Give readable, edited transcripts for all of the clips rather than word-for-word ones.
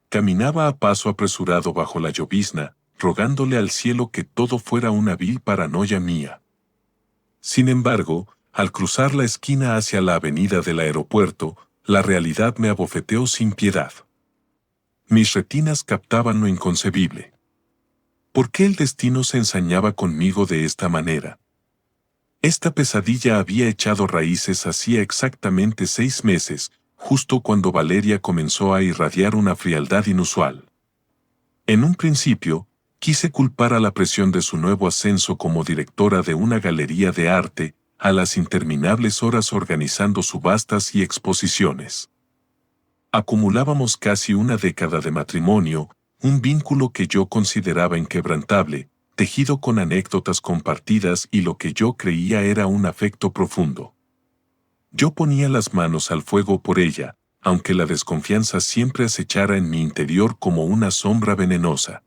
Caminaba a paso apresurado bajo la llovizna, rogándole al cielo que todo fuera una vil paranoia mía. Sin embargo, al cruzar la esquina hacia la avenida del aeropuerto, la realidad me abofeteó sin piedad. Mis retinas captaban lo inconcebible. ¿Por qué el destino se ensañaba conmigo de esta manera? Esta pesadilla había echado raíces hacía exactamente 6 meses, justo cuando Valeria comenzó a irradiar una frialdad inusual. En un principio, quise culpar a la presión de su nuevo ascenso como directora de una galería de arte, a las interminables horas organizando subastas y exposiciones. Acumulábamos casi una década de matrimonio, un vínculo que yo consideraba inquebrantable, tejido con anécdotas compartidas y lo que yo creía era un afecto profundo. Yo ponía las manos al fuego por ella, aunque la desconfianza siempre acechara en mi interior como una sombra venenosa.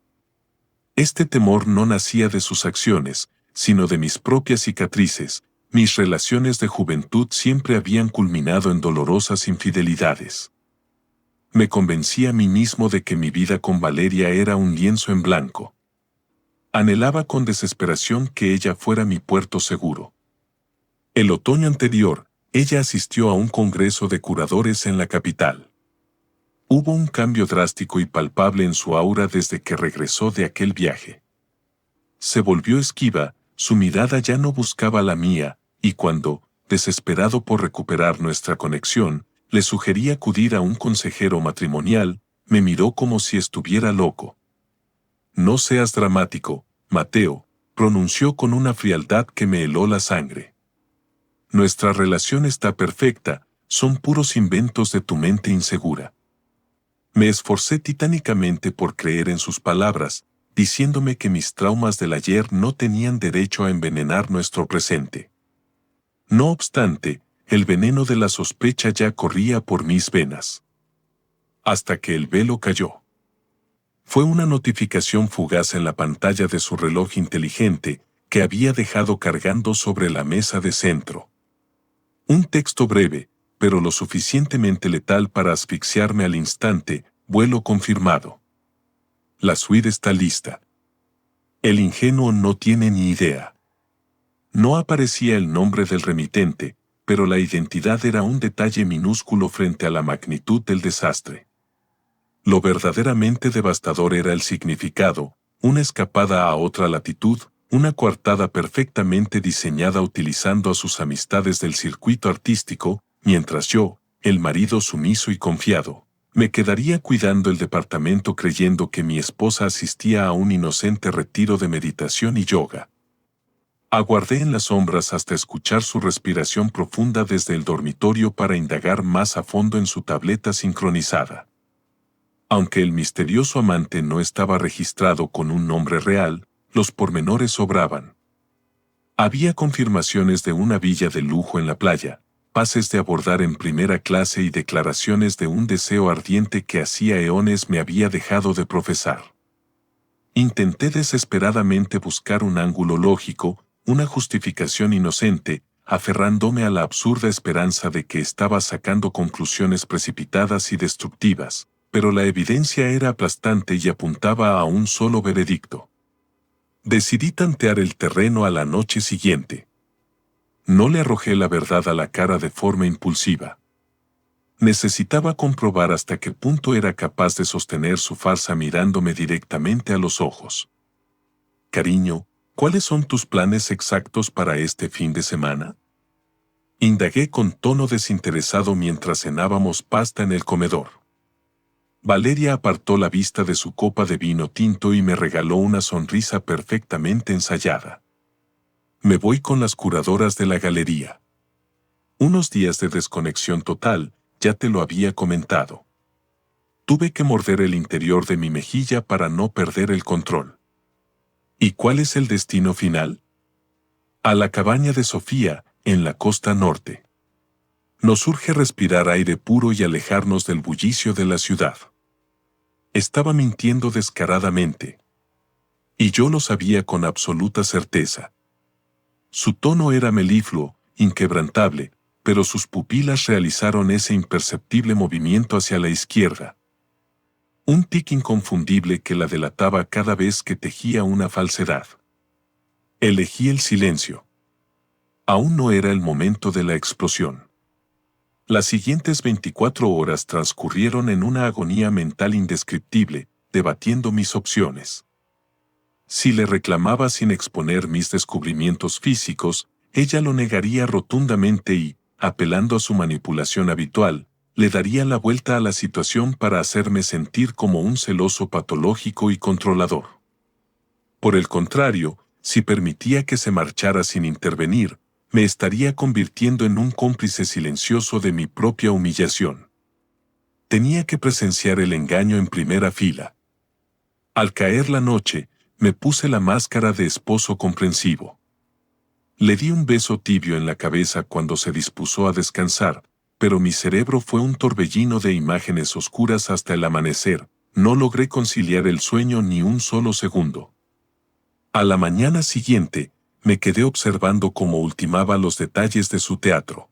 Este temor no nacía de sus acciones, sino de mis propias cicatrices. Mis relaciones de juventud siempre habían culminado en dolorosas infidelidades. Me convencí a mí mismo de que mi vida con Valeria era un lienzo en blanco. Anhelaba con desesperación que ella fuera mi puerto seguro. El otoño anterior, ella asistió a un congreso de curadores en la capital. Hubo un cambio drástico y palpable en su aura desde que regresó de aquel viaje. Se volvió esquiva, su mirada ya no buscaba la mía, y cuando, desesperado por recuperar nuestra conexión, le sugerí acudir a un consejero matrimonial, me miró como si estuviera loco. No seas dramático, Mateo, pronunció con una frialdad que me heló la sangre. Nuestra relación está perfecta, son puros inventos de tu mente insegura. Me esforcé titánicamente por creer en sus palabras, diciéndome que mis traumas del ayer no tenían derecho a envenenar nuestro presente. No obstante, el veneno de la sospecha ya corría por mis venas. Hasta que el velo cayó. Fue una notificación fugaz en la pantalla de su reloj inteligente que había dejado cargando sobre la mesa de centro. Un texto breve, pero lo suficientemente letal para asfixiarme al instante, vuelo confirmado. La suite está lista. El ingenuo no tiene ni idea. No aparecía el nombre del remitente, pero la identidad era un detalle minúsculo frente a la magnitud del desastre. Lo verdaderamente devastador era el significado, una escapada a otra latitud, una coartada perfectamente diseñada utilizando a sus amistades del circuito artístico, mientras yo, el marido sumiso y confiado, me quedaría cuidando el departamento creyendo que mi esposa asistía a un inocente retiro de meditación y yoga. Aguardé en las sombras hasta escuchar su respiración profunda desde el dormitorio para indagar más a fondo en su tableta sincronizada. Aunque el misterioso amante no estaba registrado con un nombre real, los pormenores sobraban. Había confirmaciones de una villa de lujo en la playa, pases de abordar en primera clase y declaraciones de un deseo ardiente que hacía eones me había dejado de profesar. Intenté desesperadamente buscar un ángulo lógico, una justificación inocente, aferrándome a la absurda esperanza de que estaba sacando conclusiones precipitadas y destructivas, pero la evidencia era aplastante y apuntaba a un solo veredicto. Decidí tantear el terreno a la noche siguiente. No le arrojé la verdad a la cara de forma impulsiva. Necesitaba comprobar hasta qué punto era capaz de sostener su farsa mirándome directamente a los ojos. Cariño, ¿cuáles son tus planes exactos para este fin de semana? Indagué con tono desinteresado mientras cenábamos pasta en el comedor. Valeria apartó la vista de su copa de vino tinto y me regaló una sonrisa perfectamente ensayada. Me voy con las curadoras de la galería. Unos días de desconexión total, ya te lo había comentado. Tuve que morder el interior de mi mejilla para no perder el control. ¿Y cuál es el destino final? A la cabaña de Sofía, en la costa norte. Nos urge respirar aire puro y alejarnos del bullicio de la ciudad. Estaba mintiendo descaradamente. Y yo lo sabía con absoluta certeza. Su tono era melifluo, inquebrantable, pero sus pupilas realizaron ese imperceptible movimiento hacia la izquierda. Un tic inconfundible que la delataba cada vez que tejía una falsedad. Elegí el silencio. Aún no era el momento de la explosión. Las siguientes 24 horas transcurrieron en una agonía mental indescriptible, debatiendo mis opciones. Si le reclamaba sin exponer mis descubrimientos físicos, ella lo negaría rotundamente y, apelando a su manipulación habitual, le daría la vuelta a la situación para hacerme sentir como un celoso patológico y controlador. Por el contrario, si permitía que se marchara sin intervenir, me estaría convirtiendo en un cómplice silencioso de mi propia humillación. Tenía que presenciar el engaño en primera fila. Al caer la noche, me puse la máscara de esposo comprensivo. Le di un beso tibio en la cabeza cuando se dispuso a descansar, pero mi cerebro fue un torbellino de imágenes oscuras hasta el amanecer. No logré conciliar el sueño ni un solo segundo. A la mañana siguiente, me quedé observando cómo ultimaba los detalles de su teatro.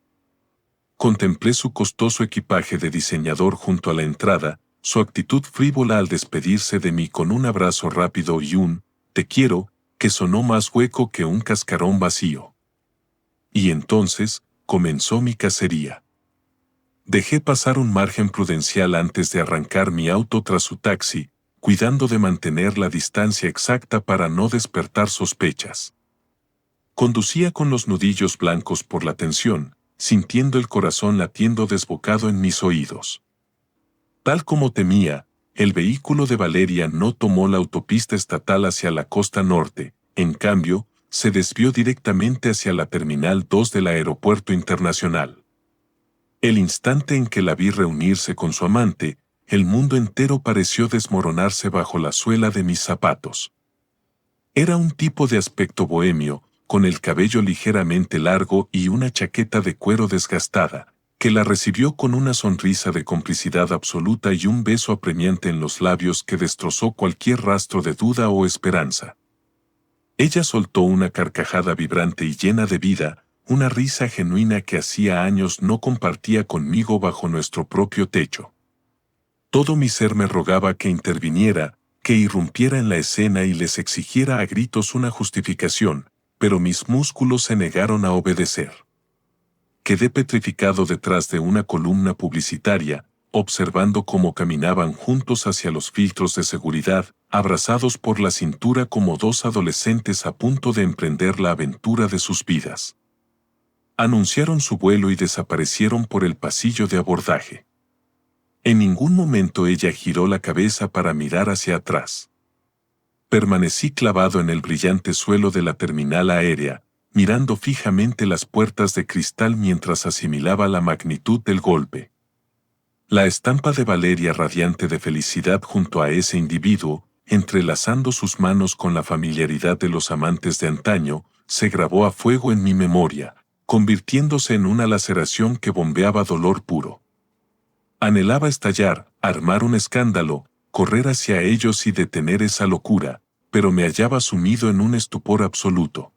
Contemplé su costoso equipaje de diseñador junto a la entrada, su actitud frívola al despedirse de mí con un abrazo rápido y un «te quiero», que sonó más hueco que un cascarón vacío. Y entonces, comenzó mi cacería. Dejé pasar un margen prudencial antes de arrancar mi auto tras su taxi, cuidando de mantener la distancia exacta para no despertar sospechas. Conducía con los nudillos blancos por la tensión, sintiendo el corazón latiendo desbocado en mis oídos. Tal como temía, el vehículo de Valeria no tomó la autopista estatal hacia la costa norte, en cambio, se desvió directamente hacia la Terminal 2 del Aeropuerto Internacional. El instante en que la vi reunirse con su amante, el mundo entero pareció desmoronarse bajo la suela de mis zapatos. Era un tipo de aspecto bohemio, con el cabello ligeramente largo y una chaqueta de cuero desgastada, que la recibió con una sonrisa de complicidad absoluta y un beso apremiante en los labios que destrozó cualquier rastro de duda o esperanza. Ella soltó una carcajada vibrante y llena de vida, una risa genuina que hacía años no compartía conmigo bajo nuestro propio techo. Todo mi ser me rogaba que interviniera, que irrumpiera en la escena y les exigiera a gritos una justificación, pero mis músculos se negaron a obedecer. Quedé petrificado detrás de una columna publicitaria, observando cómo caminaban juntos hacia los filtros de seguridad, abrazados por la cintura como dos adolescentes a punto de emprender la aventura de sus vidas. Anunciaron su vuelo y desaparecieron por el pasillo de abordaje. En ningún momento ella giró la cabeza para mirar hacia atrás. Permanecí clavado en el brillante suelo de la terminal aérea, mirando fijamente las puertas de cristal mientras asimilaba la magnitud del golpe. La estampa de Valeria radiante de felicidad junto a ese individuo, entrelazando sus manos con la familiaridad de los amantes de antaño, se grabó a fuego en mi memoria, convirtiéndose en una laceración que bombeaba dolor puro. Anhelaba estallar, armar un escándalo, correr hacia ellos y detener esa locura, pero me hallaba sumido en un estupor absoluto.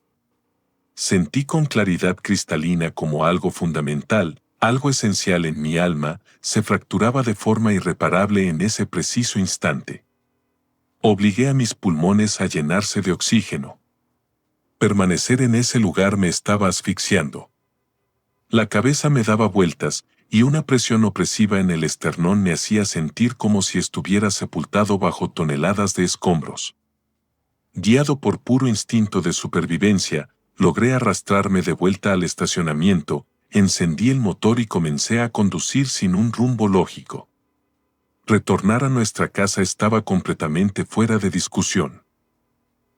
Sentí con claridad cristalina como algo fundamental, algo esencial en mi alma, se fracturaba de forma irreparable en ese preciso instante. Obligué a mis pulmones a llenarse de oxígeno. Permanecer en ese lugar me estaba asfixiando. La cabeza me daba vueltas, y una presión opresiva en el esternón me hacía sentir como si estuviera sepultado bajo toneladas de escombros. Guiado por puro instinto de supervivencia, logré arrastrarme de vuelta al estacionamiento, encendí el motor y comencé a conducir sin un rumbo lógico. Retornar a nuestra casa estaba completamente fuera de discusión.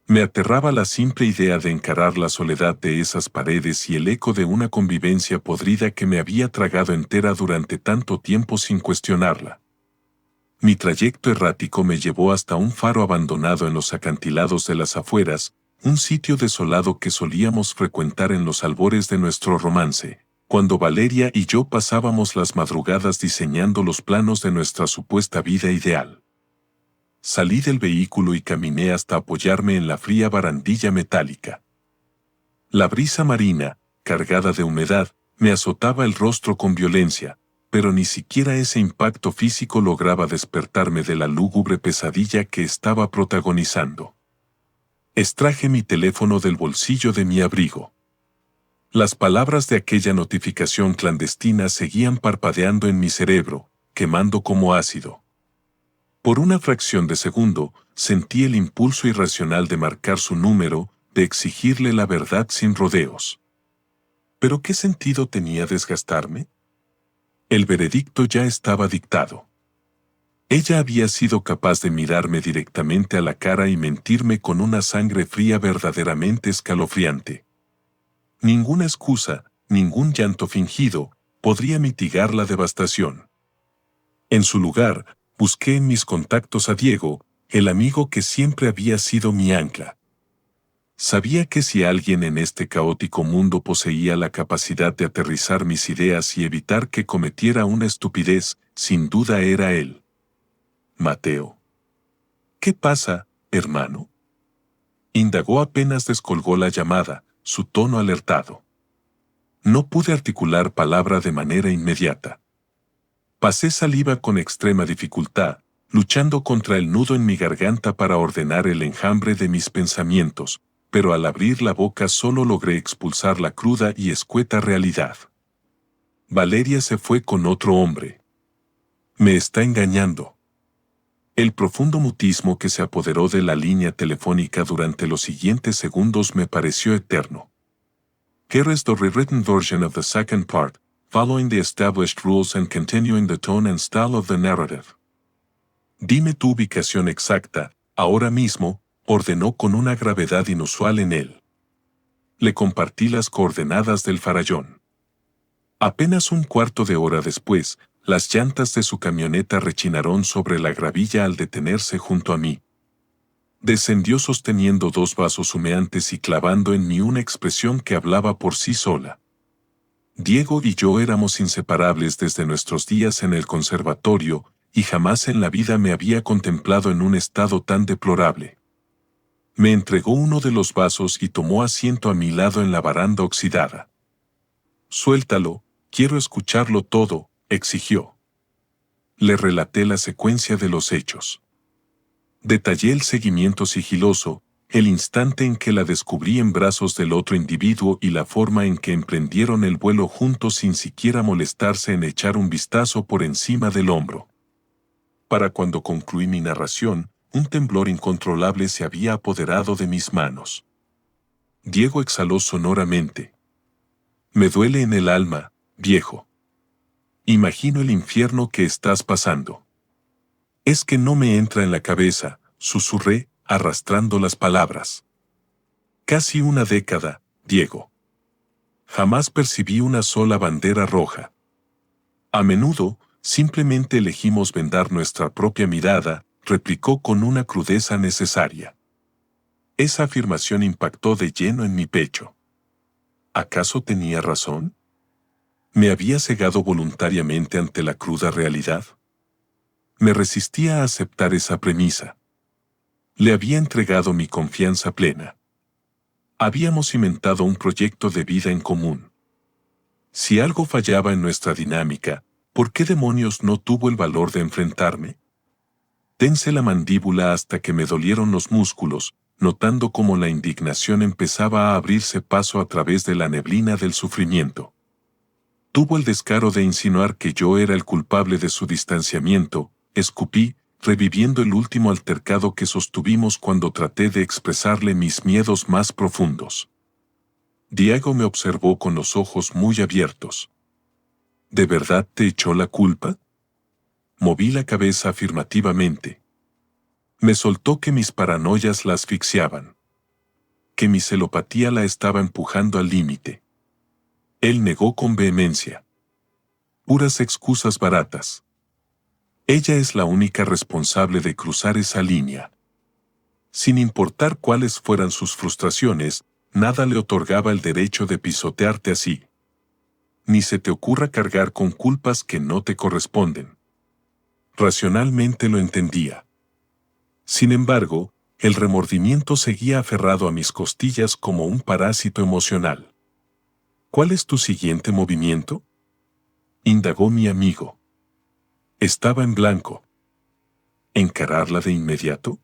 Me aterraba la simple idea de encarar la soledad de esas paredes y el eco de una convivencia podrida que me había tragado entera durante tanto tiempo sin cuestionarla. Mi trayecto errático me llevó hasta un faro abandonado en los acantilados de las afueras, un sitio desolado que solíamos frecuentar en los albores de nuestro romance, cuando Valeria y yo pasábamos las madrugadas diseñando los planos de nuestra supuesta vida ideal. Salí del vehículo y caminé hasta apoyarme en la fría barandilla metálica. La brisa marina, cargada de humedad, me azotaba el rostro con violencia, pero ni siquiera ese impacto físico lograba despertarme de la lúgubre pesadilla que estaba protagonizando. Extraje mi teléfono del bolsillo de mi abrigo. Las palabras de aquella notificación clandestina seguían parpadeando en mi cerebro, quemando como ácido. Por una fracción de segundo, sentí el impulso irracional de marcar su número, de exigirle la verdad sin rodeos. ¿Pero qué sentido tenía desgastarme? El veredicto ya estaba dictado. Ella había sido capaz de mirarme directamente a la cara y mentirme con una sangre fría verdaderamente escalofriante. Ninguna excusa, ningún llanto fingido, podría mitigar la devastación. En su lugar, busqué en mis contactos a Diego, el amigo que siempre había sido mi ancla. Sabía que si alguien en este caótico mundo poseía la capacidad de aterrizar mis ideas y evitar que cometiera una estupidez, sin duda era él. Mateo. ¿Qué pasa, hermano? Indagó apenas descolgó la llamada, su tono alertado. No pude articular palabra de manera inmediata. Pasé saliva con extrema dificultad, luchando contra el nudo en mi garganta para ordenar el enjambre de mis pensamientos, pero al abrir la boca solo logré expulsar la cruda y escueta realidad. Valeria se fue con otro hombre. Me está engañando. El profundo mutismo que se apoderó de la línea telefónica durante los siguientes segundos me pareció eterno. Here is the rewritten version of the second part, following the established rules and continuing the tone and style of the narrative. Dime tu ubicación exacta, ahora mismo, ordenó con una gravedad inusual en él. Le compartí las coordenadas del farallón. Apenas un cuarto de hora después, las llantas de su camioneta rechinaron sobre la gravilla al detenerse junto a mí. Descendió sosteniendo 2 vasos humeantes y clavando en mí una expresión que hablaba por sí sola. Diego y yo éramos inseparables desde nuestros días en el conservatorio, y jamás en la vida me había contemplado en un estado tan deplorable. Me entregó uno de los vasos y tomó asiento a mi lado en la baranda oxidada. Suéltalo, quiero escucharlo todo, exigió. Le relaté la secuencia de los hechos. Detallé el seguimiento sigiloso, el instante en que la descubrí en brazos del otro individuo y la forma en que emprendieron el vuelo juntos sin siquiera molestarse en echar un vistazo por encima del hombro. Para cuando concluí mi narración, un temblor incontrolable se había apoderado de mis manos. Diego exhaló sonoramente. Me duele en el alma, viejo. Imagino el infierno que estás pasando. Es que no me entra en la cabeza, susurré, arrastrando las palabras. Casi una década, Diego. Jamás percibí una sola bandera roja. A menudo, simplemente elegimos vendar nuestra propia mirada, replicó con una crudeza necesaria. Esa afirmación impactó de lleno en mi pecho. ¿Acaso tenía razón? ¿Me había cegado voluntariamente ante la cruda realidad? Me resistía a aceptar esa premisa. Le había entregado mi confianza plena. Habíamos cimentado un proyecto de vida en común. Si algo fallaba en nuestra dinámica, ¿por qué demonios no tuvo el valor de enfrentarme? Tensé la mandíbula hasta que me dolieron los músculos, notando cómo la indignación empezaba a abrirse paso a través de la neblina del sufrimiento. Tuvo el descaro de insinuar que yo era el culpable de su distanciamiento, escupí, reviviendo el último altercado que sostuvimos cuando traté de expresarle mis miedos más profundos. Diego me observó con los ojos muy abiertos. ¿De verdad te echó la culpa? Moví la cabeza afirmativamente. Me soltó que mis paranoias la asfixiaban. Que mi celopatía la estaba empujando al límite. Él negó con vehemencia. Puras excusas baratas. Ella es la única responsable de cruzar esa línea. Sin importar cuáles fueran sus frustraciones, nada le otorgaba el derecho de pisotearte así. Ni se te ocurra cargar con culpas que no te corresponden. Racionalmente lo entendía. Sin embargo, el remordimiento seguía aferrado a mis costillas como un parásito emocional. ¿Cuál es tu siguiente movimiento? Indagó mi amigo. Estaba en blanco. ¿Encararla de inmediato?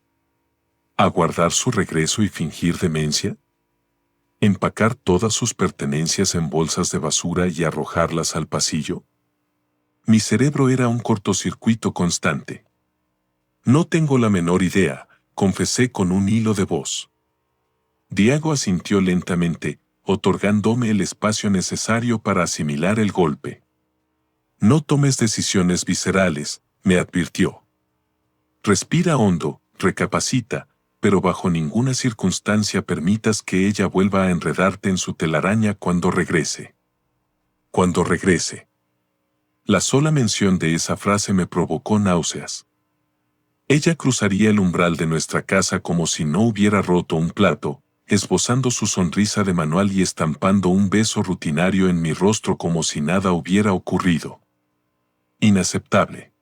¿Aguardar su regreso y fingir demencia? ¿Empacar todas sus pertenencias en bolsas de basura y arrojarlas al pasillo? Mi cerebro era un cortocircuito constante. No tengo la menor idea, confesé con un hilo de voz. Diego asintió lentamente, otorgándome el espacio necesario para asimilar el golpe. No tomes decisiones viscerales, me advirtió. Respira hondo, recapacita, pero bajo ninguna circunstancia permitas que ella vuelva a enredarte en su telaraña cuando regrese. Cuando regrese. La sola mención de esa frase me provocó náuseas. Ella cruzaría el umbral de nuestra casa como si no hubiera roto un plato, esbozando su sonrisa de manual y estampando un beso rutinario en mi rostro como si nada hubiera ocurrido. Inaceptable.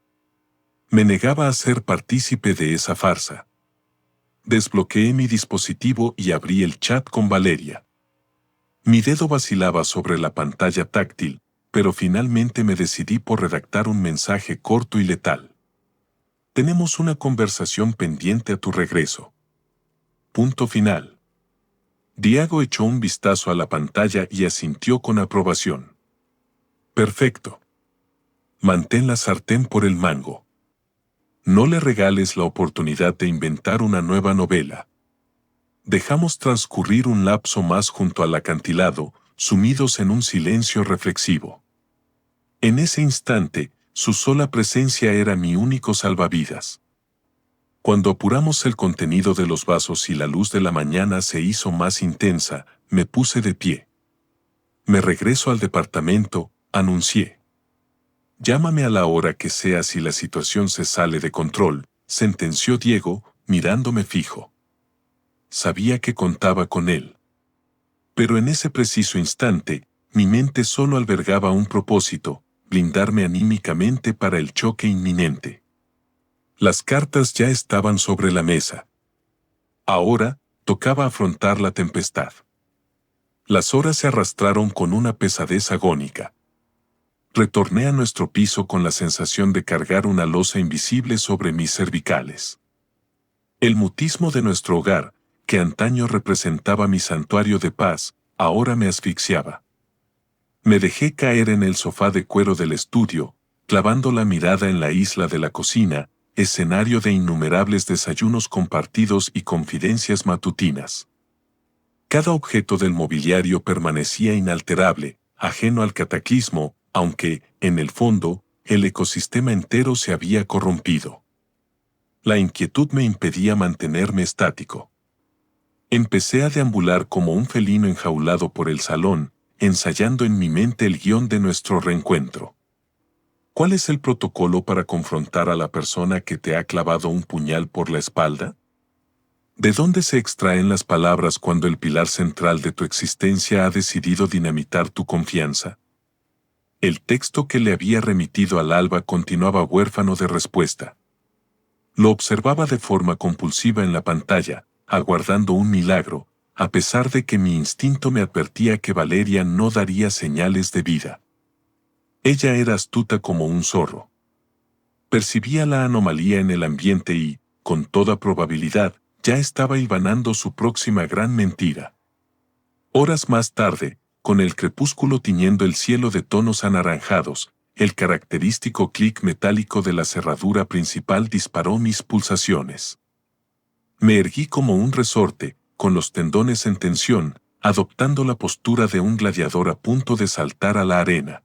Me negaba a ser partícipe de esa farsa. Desbloqueé mi dispositivo y abrí el chat con Valeria. Mi dedo vacilaba sobre la pantalla táctil, pero finalmente me decidí por redactar un mensaje corto y letal. Tenemos una conversación pendiente a tu regreso. Punto final. Diego echó un vistazo a la pantalla y asintió con aprobación. Perfecto. Mantén la sartén por el mango. No le regales la oportunidad de inventar una nueva novela. Dejamos transcurrir un lapso más junto al acantilado, sumidos en un silencio reflexivo. En ese instante, su sola presencia era mi único salvavidas. Cuando apuramos el contenido de los vasos y la luz de la mañana se hizo más intensa, me puse de pie. Me regreso al departamento, anuncié. Llámame a la hora que sea si la situación se sale de control, sentenció Diego, mirándome fijo. Sabía que contaba con él. Pero en ese preciso instante, mi mente solo albergaba un propósito, blindarme anímicamente para el choque inminente. Las cartas ya estaban sobre la mesa. Ahora, tocaba afrontar la tempestad. Las horas se arrastraron con una pesadez agónica. Retorné a nuestro piso con la sensación de cargar una losa invisible sobre mis cervicales. El mutismo de nuestro hogar, que antaño representaba mi santuario de paz, ahora me asfixiaba. Me dejé caer en el sofá de cuero del estudio, clavando la mirada en la isla de la cocina, escenario de innumerables desayunos compartidos y confidencias matutinas. Cada objeto del mobiliario permanecía inalterable, ajeno al cataclismo, aunque, en el fondo, el ecosistema entero se había corrompido. La inquietud me impedía mantenerme estático. Empecé a deambular como un felino enjaulado por el salón, ensayando en mi mente el guión de nuestro reencuentro. ¿Cuál es el protocolo para confrontar a la persona que te ha clavado un puñal por la espalda? ¿De dónde se extraen las palabras cuando el pilar central de tu existencia ha decidido dinamitar tu confianza? El texto que le había remitido al alba continuaba huérfano de respuesta. Lo observaba de forma compulsiva en la pantalla, aguardando un milagro, a pesar de que mi instinto me advertía que Valeria no daría señales de vida. Ella era astuta como un zorro. Percibía la anomalía en el ambiente y, con toda probabilidad, ya estaba hilvanando su próxima gran mentira. Horas más tarde, con el crepúsculo tiñendo el cielo de tonos anaranjados, el característico clic metálico de la cerradura principal disparó mis pulsaciones. Me erguí como un resorte, con los tendones en tensión, adoptando la postura de un gladiador a punto de saltar a la arena.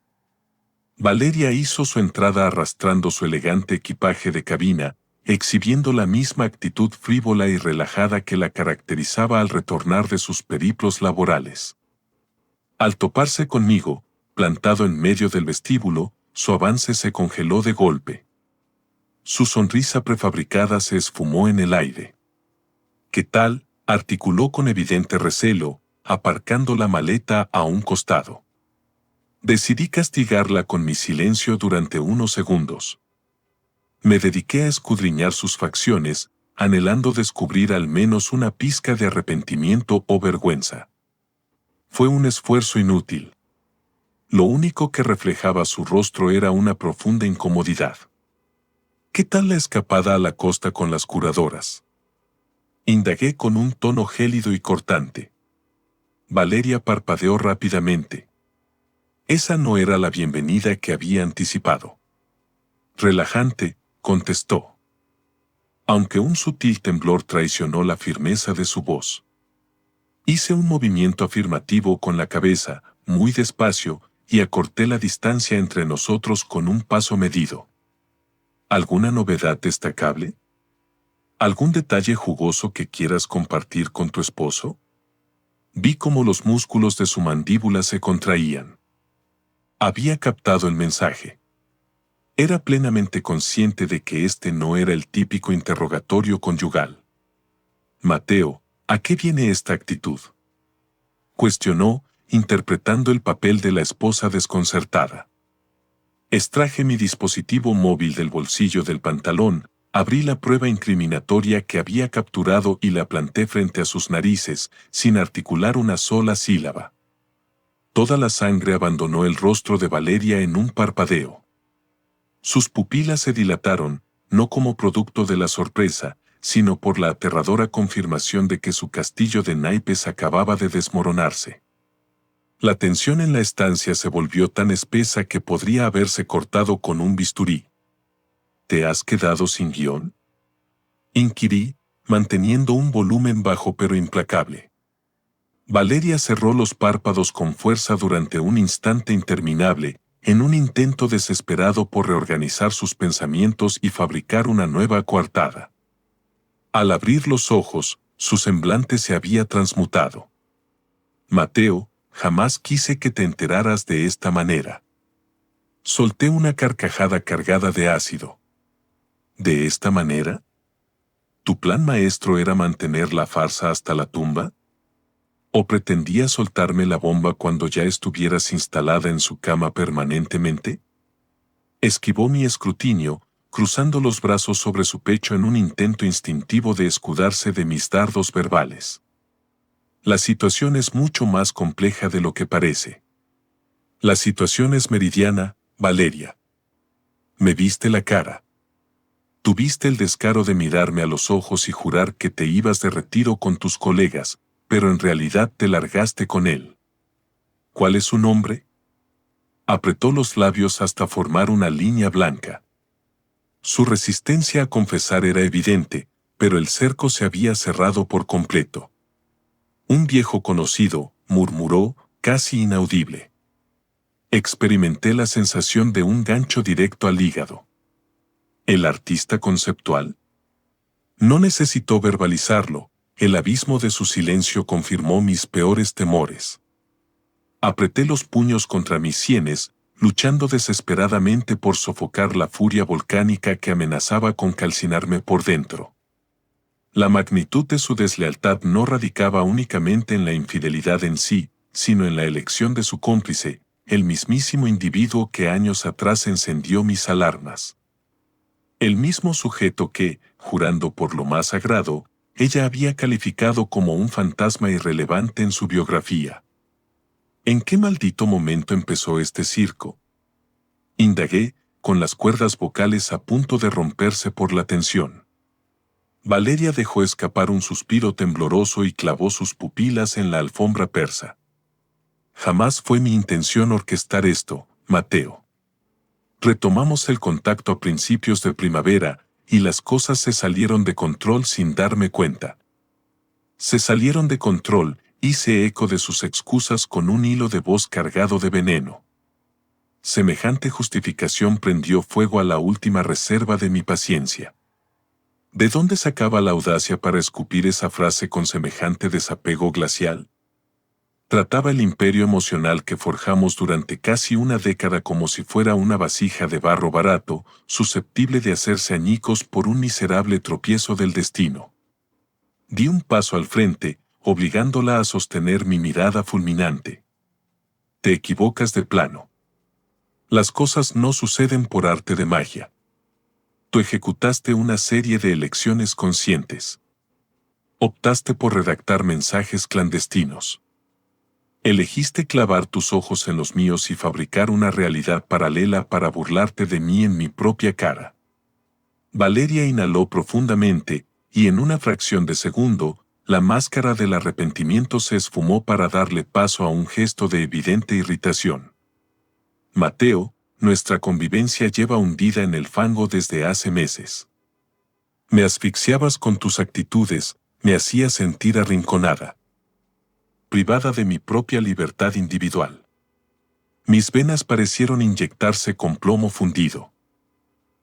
Valeria hizo su entrada arrastrando su elegante equipaje de cabina, exhibiendo la misma actitud frívola y relajada que la caracterizaba al retornar de sus periplos laborales. Al toparse conmigo, plantado en medio del vestíbulo, su avance se congeló de golpe. Su sonrisa prefabricada se esfumó en el aire. ¿Qué tal?, articuló con evidente recelo, aparcando la maleta a un costado. Decidí castigarla con mi silencio durante unos segundos. Me dediqué a escudriñar sus facciones, anhelando descubrir al menos una pizca de arrepentimiento o vergüenza. Fue un esfuerzo inútil. Lo único que reflejaba su rostro era una profunda incomodidad. ¿Qué tal la escapada a la costa con las curadoras? Indagué con un tono gélido y cortante. Valeria parpadeó rápidamente. Esa no era la bienvenida que había anticipado. Relajante, contestó. Aunque un sutil temblor traicionó la firmeza de su voz. Hice un movimiento afirmativo con la cabeza, muy despacio, y acorté la distancia entre nosotros con un paso medido. ¿Alguna novedad destacable? ¿Algún detalle jugoso que quieras compartir con tu esposo? Vi cómo los músculos de su mandíbula se contraían. Había captado el mensaje. Era plenamente consciente de que este no era el típico interrogatorio conyugal. Mateo, ¿a qué viene esta actitud? Cuestionó, interpretando el papel de la esposa desconcertada. Extraje mi dispositivo móvil del bolsillo del pantalón, abrí la prueba incriminatoria que había capturado y la planté frente a sus narices, sin articular una sola sílaba. Toda la sangre abandonó el rostro de Valeria en un parpadeo. Sus pupilas se dilataron, no como producto de la sorpresa, sino por la aterradora confirmación de que su castillo de naipes acababa de desmoronarse. La tensión en la estancia se volvió tan espesa que podría haberse cortado con un bisturí. ¿Te has quedado sin guión? Inquirí, manteniendo un volumen bajo pero implacable. Valeria cerró los párpados con fuerza durante un instante interminable, en un intento desesperado por reorganizar sus pensamientos y fabricar una nueva coartada. Al abrir los ojos, su semblante se había transmutado. Mateo, jamás quise que te enteraras de esta manera. Solté una carcajada cargada de ácido. ¿De esta manera? ¿Tu plan maestro era mantener la farsa hasta la tumba? ¿O pretendías soltarme la bomba cuando ya estuvieras instalada en su cama permanentemente? Esquivó mi escrutinio, cruzando los brazos sobre su pecho en un intento instintivo de escudarse de mis dardos verbales. La situación es mucho más compleja de lo que parece. La situación es meridiana, Valeria. Me viste la cara. Tuviste el descaro de mirarme a los ojos y jurar que te ibas de retiro con tus colegas, pero en realidad te largaste con él. ¿Cuál es su nombre? Apretó los labios hasta formar una línea blanca. Su resistencia a confesar era evidente, pero el cerco se había cerrado por completo. Un viejo conocido, murmuró, casi inaudible. Experimenté la sensación de un gancho directo al hígado. ¿El artista conceptual? No necesitó verbalizarlo, el abismo de su silencio confirmó mis peores temores. Apreté los puños contra mis sienes, luchando desesperadamente por sofocar la furia volcánica que amenazaba con calcinarme por dentro. La magnitud de su deslealtad no radicaba únicamente en la infidelidad en sí, sino en la elección de su cómplice, el mismísimo individuo que años atrás encendió mis alarmas. El mismo sujeto que, jurando por lo más sagrado, ella había calificado como un fantasma irrelevante en su biografía. ¿En qué maldito momento empezó este circo? Indagué, con las cuerdas vocales a punto de romperse por la tensión. Valeria dejó escapar un suspiro tembloroso y clavó sus pupilas en la alfombra persa. Jamás fue mi intención orquestar esto, Mateo. Retomamos el contacto a principios de primavera, y las cosas se salieron de control sin darme cuenta. Se salieron de control, hice eco de sus excusas con un hilo de voz cargado de veneno. Semejante justificación prendió fuego a la última reserva de mi paciencia. ¿De dónde sacaba la audacia para escupir esa frase con semejante desapego glacial? Trataba el imperio emocional que forjamos durante casi una década como si fuera una vasija de barro barato, susceptible de hacerse añicos por un miserable tropiezo del destino. Di un paso al frente, obligándola a sostener mi mirada fulminante. Te equivocas de plano. Las cosas no suceden por arte de magia. Tú ejecutaste una serie de elecciones conscientes. Optaste por redactar mensajes clandestinos. Elegiste clavar tus ojos en los míos y fabricar una realidad paralela para burlarte de mí en mi propia cara. Valeria inhaló profundamente, y en una fracción de segundo, la máscara del arrepentimiento se esfumó para darle paso a un gesto de evidente irritación. Mateo, nuestra convivencia lleva hundida en el fango desde hace meses. Me asfixiabas con tus actitudes, me hacías sentir arrinconada, privada de mi propia libertad individual. Mis venas parecieron inyectarse con plomo fundido.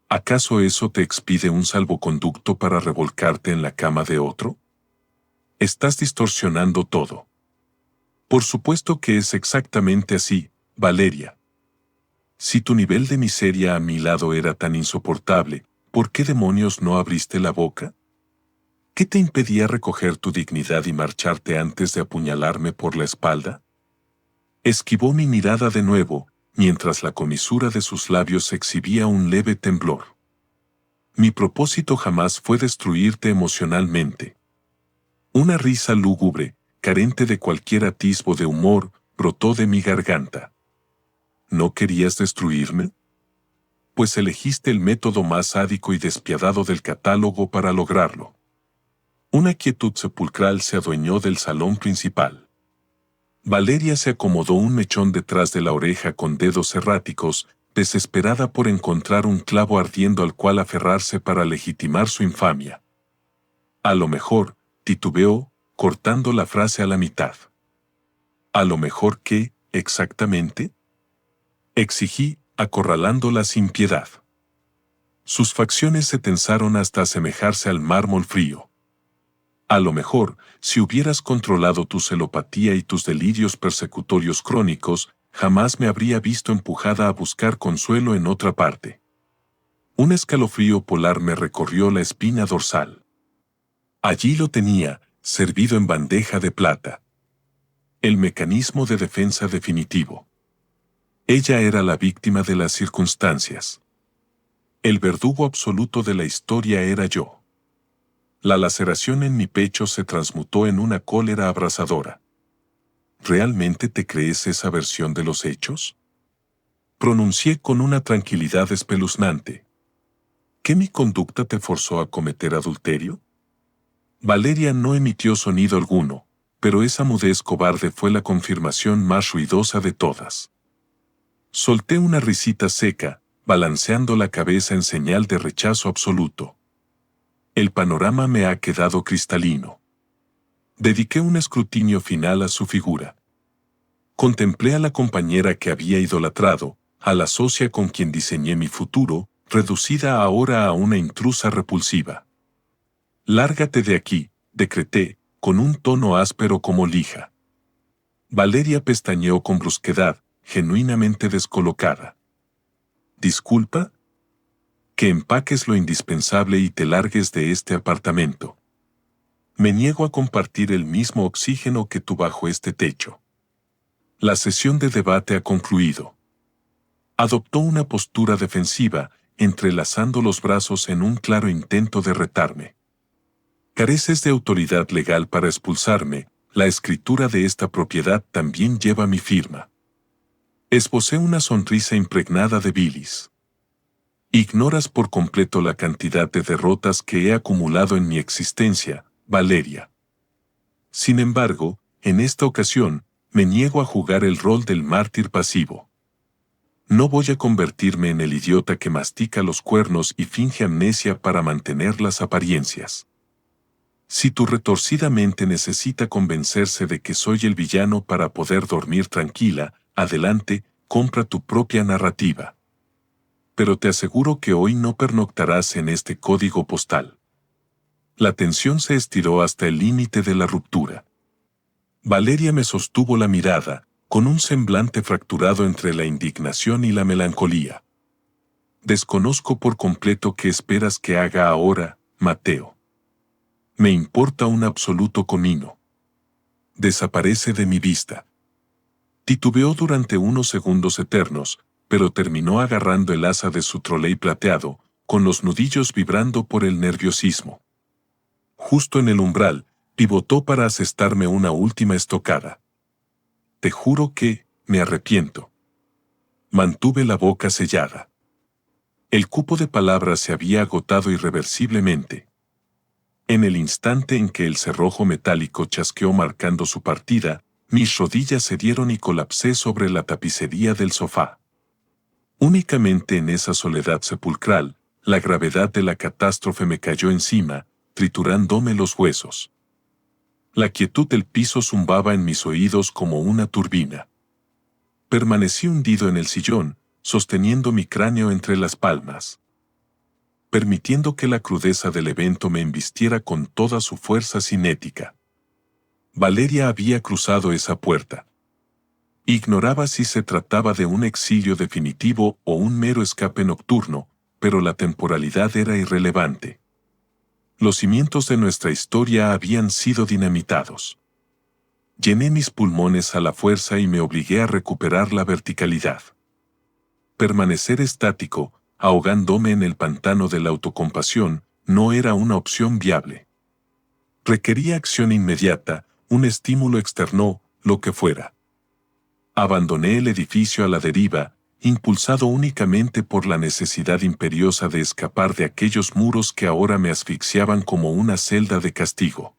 ¿Acaso eso te expide un salvoconducto para revolcarte en la cama de otro? Estás distorsionando todo. Por supuesto que es exactamente así, Valeria. Si tu nivel de miseria a mi lado era tan insoportable, ¿por qué demonios no abriste la boca? ¿Qué te impedía recoger tu dignidad y marcharte antes de apuñalarme por la espalda? Esquivó mi mirada de nuevo, mientras la comisura de sus labios exhibía un leve temblor. Mi propósito jamás fue destruirte emocionalmente. Una risa lúgubre, carente de cualquier atisbo de humor, brotó de mi garganta. ¿No querías destruirme? Pues elegiste el método más sádico y despiadado del catálogo para lograrlo. Una quietud sepulcral se adueñó del salón principal. Valeria se acomodó un mechón detrás de la oreja con dedos erráticos, desesperada por encontrar un clavo ardiendo al cual aferrarse para legitimar su infamia. A lo mejor, titubeó, cortando la frase a la mitad. ¿A lo mejor qué, exactamente? Exigí, acorralándola sin piedad. Sus facciones se tensaron hasta asemejarse al mármol frío. A lo mejor, si hubieras controlado tu celopatía y tus delirios persecutorios crónicos, jamás me habría visto empujada a buscar consuelo en otra parte. Un escalofrío polar me recorrió la espina dorsal. Allí lo tenía, servido en bandeja de plata. El mecanismo de defensa definitivo. Ella era la víctima de las circunstancias. El verdugo absoluto de la historia era yo. La laceración en mi pecho se transmutó en una cólera abrasadora. ¿Realmente te crees esa versión de los hechos? Pronuncié con una tranquilidad espeluznante. ¿Qué mi conducta te forzó a cometer adulterio? Valeria no emitió sonido alguno, pero esa mudez cobarde fue la confirmación más ruidosa de todas. Solté una risita seca, balanceando la cabeza en señal de rechazo absoluto. El panorama me ha quedado cristalino. Dediqué un escrutinio final a su figura. Contemplé a la compañera que había idolatrado, a la socia con quien diseñé mi futuro, reducida ahora a una intrusa repulsiva. «Lárgate de aquí», decreté, con un tono áspero como lija. Valeria pestañeó con brusquedad, genuinamente descolocada. «¿Disculpa?» «Que empaques lo indispensable y te largues de este apartamento. Me niego a compartir el mismo oxígeno que tú bajo este techo». La sesión de debate ha concluido. Adoptó una postura defensiva, entrelazando los brazos en un claro intento de retarme. «Careces de autoridad legal para expulsarme, la escritura de esta propiedad también lleva mi firma». Esbocé una sonrisa impregnada de bilis. «Ignoras por completo la cantidad de derrotas que he acumulado en mi existencia, Valeria. Sin embargo, en esta ocasión, me niego a jugar el rol del mártir pasivo. No voy a convertirme en el idiota que mastica los cuernos y finge amnesia para mantener las apariencias. Si tu retorcida mente necesita convencerse de que soy el villano para poder dormir tranquila, adelante, compra tu propia narrativa. Pero te aseguro que hoy no pernoctarás en este código postal». La tensión se estiró hasta el límite de la ruptura. Valeria me sostuvo la mirada, con un semblante fracturado entre la indignación y la melancolía. «Desconozco por completo qué esperas que haga ahora, Mateo. Me importa un absoluto comino. Desaparece de mi vista». Titubeó durante unos segundos eternos, pero terminó agarrando el asa de su troley plateado, con los nudillos vibrando por el nerviosismo. Justo en el umbral, pivotó para asestarme una última estocada. Te juro que, me arrepiento. Mantuve la boca sellada. El cupo de palabras se había agotado irreversiblemente. En el instante en que el cerrojo metálico chasqueó marcando su partida, mis rodillas cedieron y colapsé sobre la tapicería del sofá. Únicamente en esa soledad sepulcral, la gravedad de la catástrofe me cayó encima, triturándome los huesos. La quietud del piso zumbaba en mis oídos como una turbina. Permanecí hundido en el sillón, sosteniendo mi cráneo entre las palmas, permitiendo que la crudeza del evento me embistiera con toda su fuerza cinética. Valeria había cruzado esa puerta. Ignoraba si se trataba de un exilio definitivo o un mero escape nocturno, pero la temporalidad era irrelevante. Los cimientos de nuestra historia habían sido dinamitados. Llené mis pulmones a la fuerza y me obligué a recuperar la verticalidad. Permanecer estático, ahogándome en el pantano de la autocompasión, no era una opción viable. Requería acción inmediata, un estímulo externo, lo que fuera. Abandoné el edificio a la deriva, impulsado únicamente por la necesidad imperiosa de escapar de aquellos muros que ahora me asfixiaban como una celda de castigo.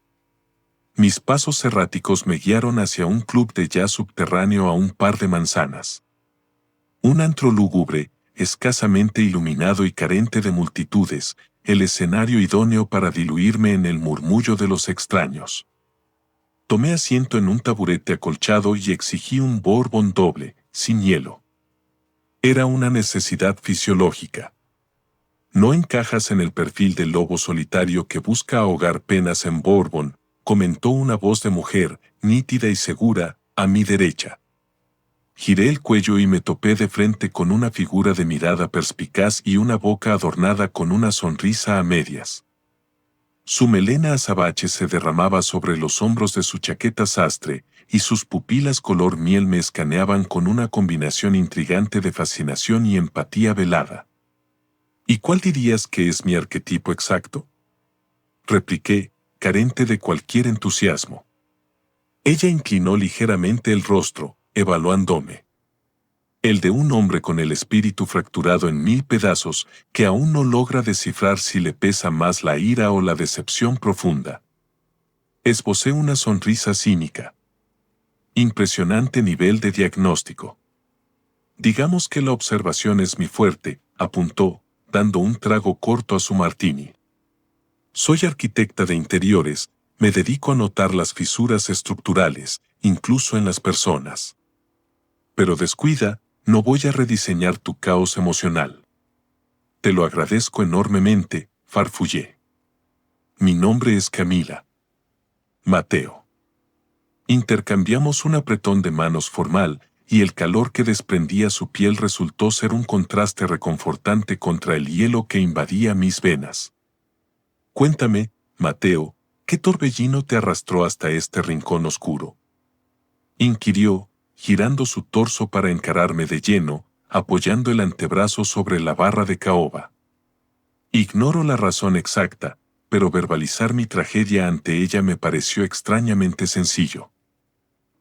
Mis pasos erráticos me guiaron hacia un club de jazz subterráneo a un par de manzanas. Un antro lúgubre, escasamente iluminado y carente de multitudes, el escenario idóneo para diluirme en el murmullo de los extraños. Tomé asiento en un taburete acolchado y exigí un bourbon doble, sin hielo. Era una necesidad fisiológica. No encajas en el perfil del lobo solitario que busca ahogar penas en bourbon, comentó una voz de mujer, nítida y segura, a mi derecha. Giré el cuello y me topé de frente con una figura de mirada perspicaz y una boca adornada con una sonrisa a medias. Su melena azabache se derramaba sobre los hombros de su chaqueta sastre, y sus pupilas color miel me escaneaban con una combinación intrigante de fascinación y empatía velada. ¿Y cuál dirías que es mi arquetipo exacto?, repliqué, carente de cualquier entusiasmo. Ella inclinó ligeramente el rostro, evaluándome. El de un hombre con el espíritu fracturado en 1000 pedazos, que aún no logra descifrar si le pesa más la ira o la decepción profunda. Esbocé una sonrisa cínica. Impresionante nivel de diagnóstico. Digamos que la observación es mi fuerte, apuntó, dando un trago corto a su martini. Soy arquitecta de interiores, me dedico a notar las fisuras estructurales, incluso en las personas. Pero descuida, no voy a rediseñar tu caos emocional. Te lo agradezco enormemente, farfullé. Mi nombre es Camila. Mateo. Intercambiamos un apretón de manos formal, y el calor que desprendía su piel resultó ser un contraste reconfortante contra el hielo que invadía mis venas. Cuéntame, Mateo, ¿qué torbellino te arrastró hasta este rincón oscuro?, inquirió, girando su torso para encararme de lleno, apoyando el antebrazo sobre la barra de caoba. Ignoro la razón exacta, pero verbalizar mi tragedia ante ella me pareció extrañamente sencillo.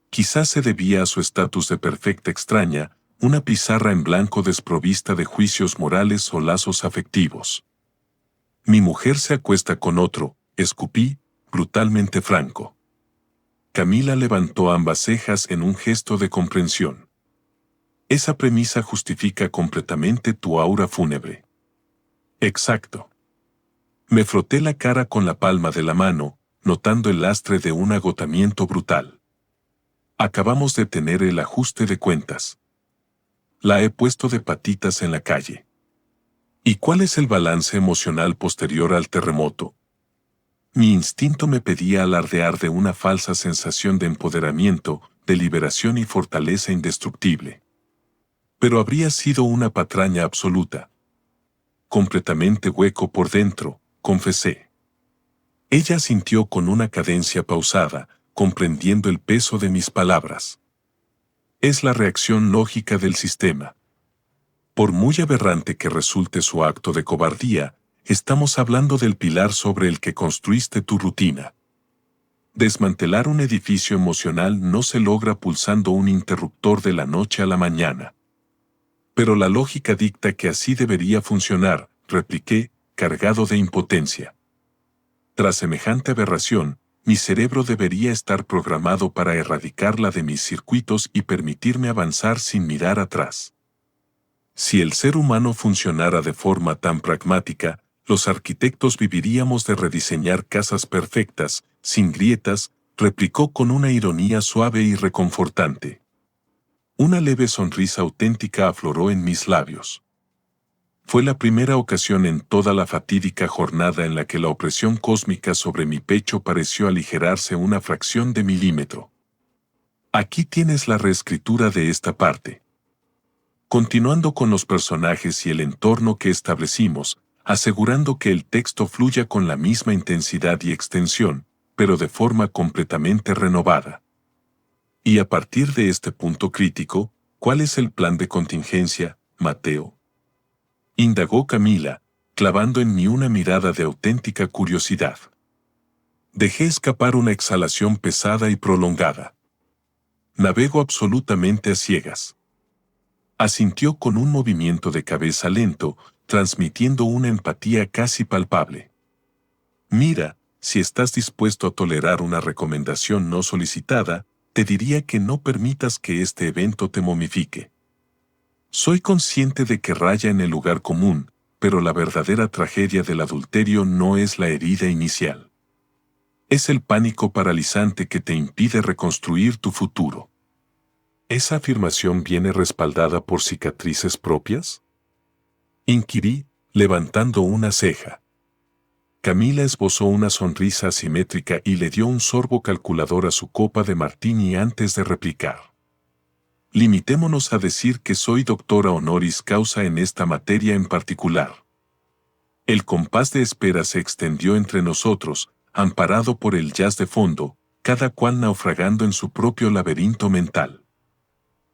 Quizás se debía a su estatus de perfecta extraña, una pizarra en blanco desprovista de juicios morales o lazos afectivos. Mi mujer se acuesta con otro, escupí, brutalmente franco. Camila levantó ambas cejas en un gesto de comprensión. Esa premisa justifica completamente tu aura fúnebre. Exacto. Me froté la cara con la palma de la mano, notando el lastre de un agotamiento brutal. Acabamos de tener el ajuste de cuentas. La he puesto de patitas en la calle. ¿Y cuál es el balance emocional posterior al terremoto? Mi instinto me pedía alardear de una falsa sensación de empoderamiento, de liberación y fortaleza indestructible. Pero habría sido una patraña absoluta. Completamente hueco por dentro, confesé. Ella asintió con una cadencia pausada, comprendiendo el peso de mis palabras. Es la reacción lógica del sistema. Por muy aberrante que resulte su acto de cobardía, estamos hablando del pilar sobre el que construiste tu rutina. Desmantelar un edificio emocional no se logra pulsando un interruptor de la noche a la mañana. Pero la lógica dicta que así debería funcionar, repliqué, cargado de impotencia. Tras semejante aberración, mi cerebro debería estar programado para erradicarla de mis circuitos y permitirme avanzar sin mirar atrás. Si el ser humano funcionara de forma tan pragmática, los arquitectos viviríamos de rediseñar casas perfectas, sin grietas, replicó con una ironía suave y reconfortante. Una leve sonrisa auténtica afloró en mis labios. Fue la primera ocasión en toda la fatídica jornada en la que la opresión cósmica sobre mi pecho pareció aligerarse una fracción de milímetro. Aquí tienes la reescritura de esta parte. Continuando con los personajes y el entorno que establecimos, asegurando que el texto fluya con la misma intensidad y extensión, pero de forma completamente renovada. Y a partir de este punto crítico, ¿cuál es el plan de contingencia, Mateo?, indagó Camila, clavando en mí una mirada de auténtica curiosidad. Dejé escapar una exhalación pesada y prolongada. Navego absolutamente a ciegas. Asintió con un movimiento de cabeza lento, transmitiendo una empatía casi palpable. Mira, si estás dispuesto a tolerar una recomendación no solicitada, te diría que no permitas que este evento te momifique. Soy consciente de que raya en el lugar común, pero la verdadera tragedia del adulterio no es la herida inicial. Es el pánico paralizante que te impide reconstruir tu futuro. ¿Esa afirmación viene respaldada por cicatrices propias?, inquirí, levantando una ceja. Camila esbozó una sonrisa asimétrica y le dio un sorbo calculador a su copa de martini antes de replicar. Limitémonos a decir que soy doctora honoris causa en esta materia en particular. El compás de espera se extendió entre nosotros, amparado por el jazz de fondo, cada cual naufragando en su propio laberinto mental.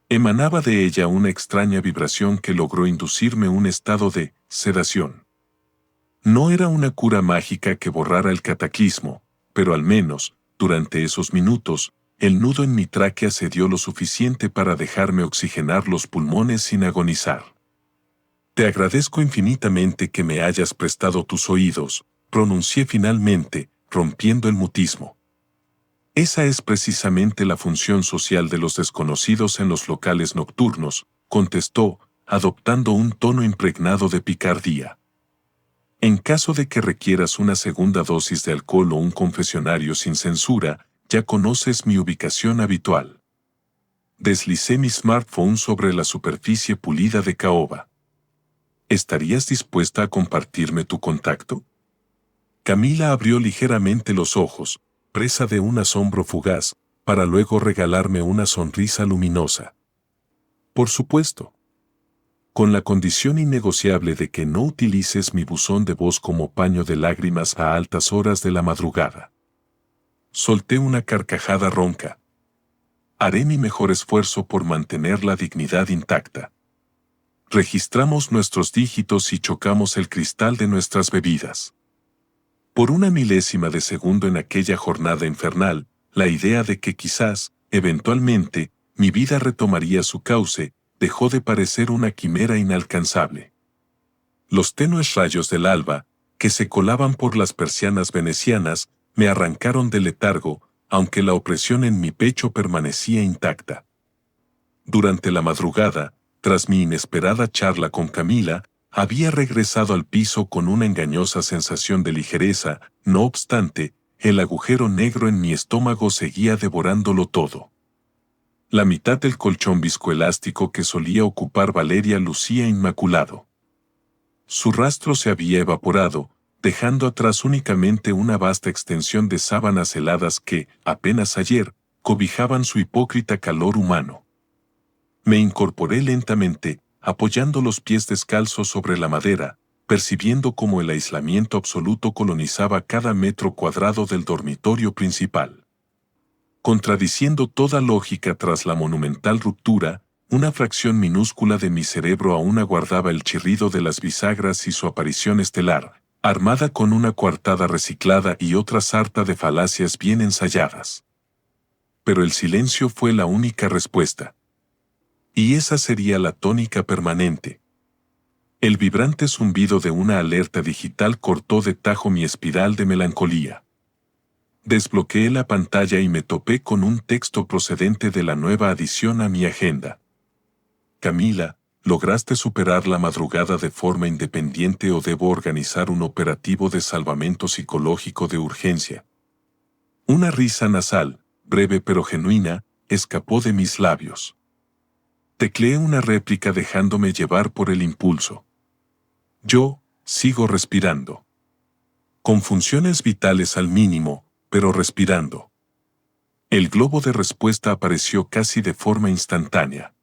Emanaba de ella una extraña vibración que logró inducirme un estado de sedación. No era una cura mágica que borrara el cataclismo, pero al menos, durante esos minutos, el nudo en mi tráquea cedió lo suficiente para dejarme oxigenar los pulmones sin agonizar. Te agradezco infinitamente que me hayas prestado tus oídos, pronuncié finalmente, rompiendo el mutismo. Esa es precisamente la función social de los desconocidos en los locales nocturnos, contestó, adoptando un tono impregnado de picardía. En caso de que requieras una segunda dosis de alcohol o un confesionario sin censura, ya conoces mi ubicación habitual. Deslicé mi smartphone sobre la superficie pulida de caoba. ¿Estarías dispuesta a compartirme tu contacto? Camila abrió ligeramente los ojos, presa de un asombro fugaz, para luego regalarme una sonrisa luminosa. Por supuesto. Con la condición innegociable de que no utilices mi buzón de voz como paño de lágrimas a altas horas de la madrugada. Solté una carcajada ronca. Haré mi mejor esfuerzo por mantener la dignidad intacta. Registramos nuestros dígitos y chocamos el cristal de nuestras bebidas. Por una milésima de segundo en aquella jornada infernal, la idea de que quizás, eventualmente, mi vida retomaría su cauce, dejó de parecer una quimera inalcanzable. Los tenues rayos del alba, que se colaban por las persianas venecianas, me arrancaron del letargo, aunque la opresión en mi pecho permanecía intacta. Durante la madrugada, tras mi inesperada charla con Camila, había regresado al piso con una engañosa sensación de ligereza, no obstante, el agujero negro en mi estómago seguía devorándolo todo. La mitad del colchón viscoelástico que solía ocupar Valeria lucía inmaculado. Su rastro se había evaporado, dejando atrás únicamente una vasta extensión de sábanas heladas que, apenas ayer, cobijaban su hipócrita calor humano. Me incorporé lentamente, apoyando los pies descalzos sobre la madera, percibiendo cómo el aislamiento absoluto colonizaba cada metro cuadrado del dormitorio principal. Contradiciendo toda lógica tras la monumental ruptura, una fracción minúscula de mi cerebro aún aguardaba el chirrido de las bisagras y su aparición estelar, armada con una coartada reciclada y otra sarta de falacias bien ensayadas. Pero el silencio fue la única respuesta. Y esa sería la tónica permanente. El vibrante zumbido de una alerta digital cortó de tajo mi espiral de melancolía. Desbloqueé la pantalla y me topé con un texto procedente de la nueva adición a mi agenda. Camila, ¿lograste superar la madrugada de forma independiente o debo organizar un operativo de salvamento psicológico de urgencia? Una risa nasal, breve pero genuina, escapó de mis labios. Tecleé una réplica dejándome llevar por el impulso. Yo, sigo respirando. Con funciones vitales al mínimo, pero respirando. El globo de respuesta apareció casi de forma instantánea.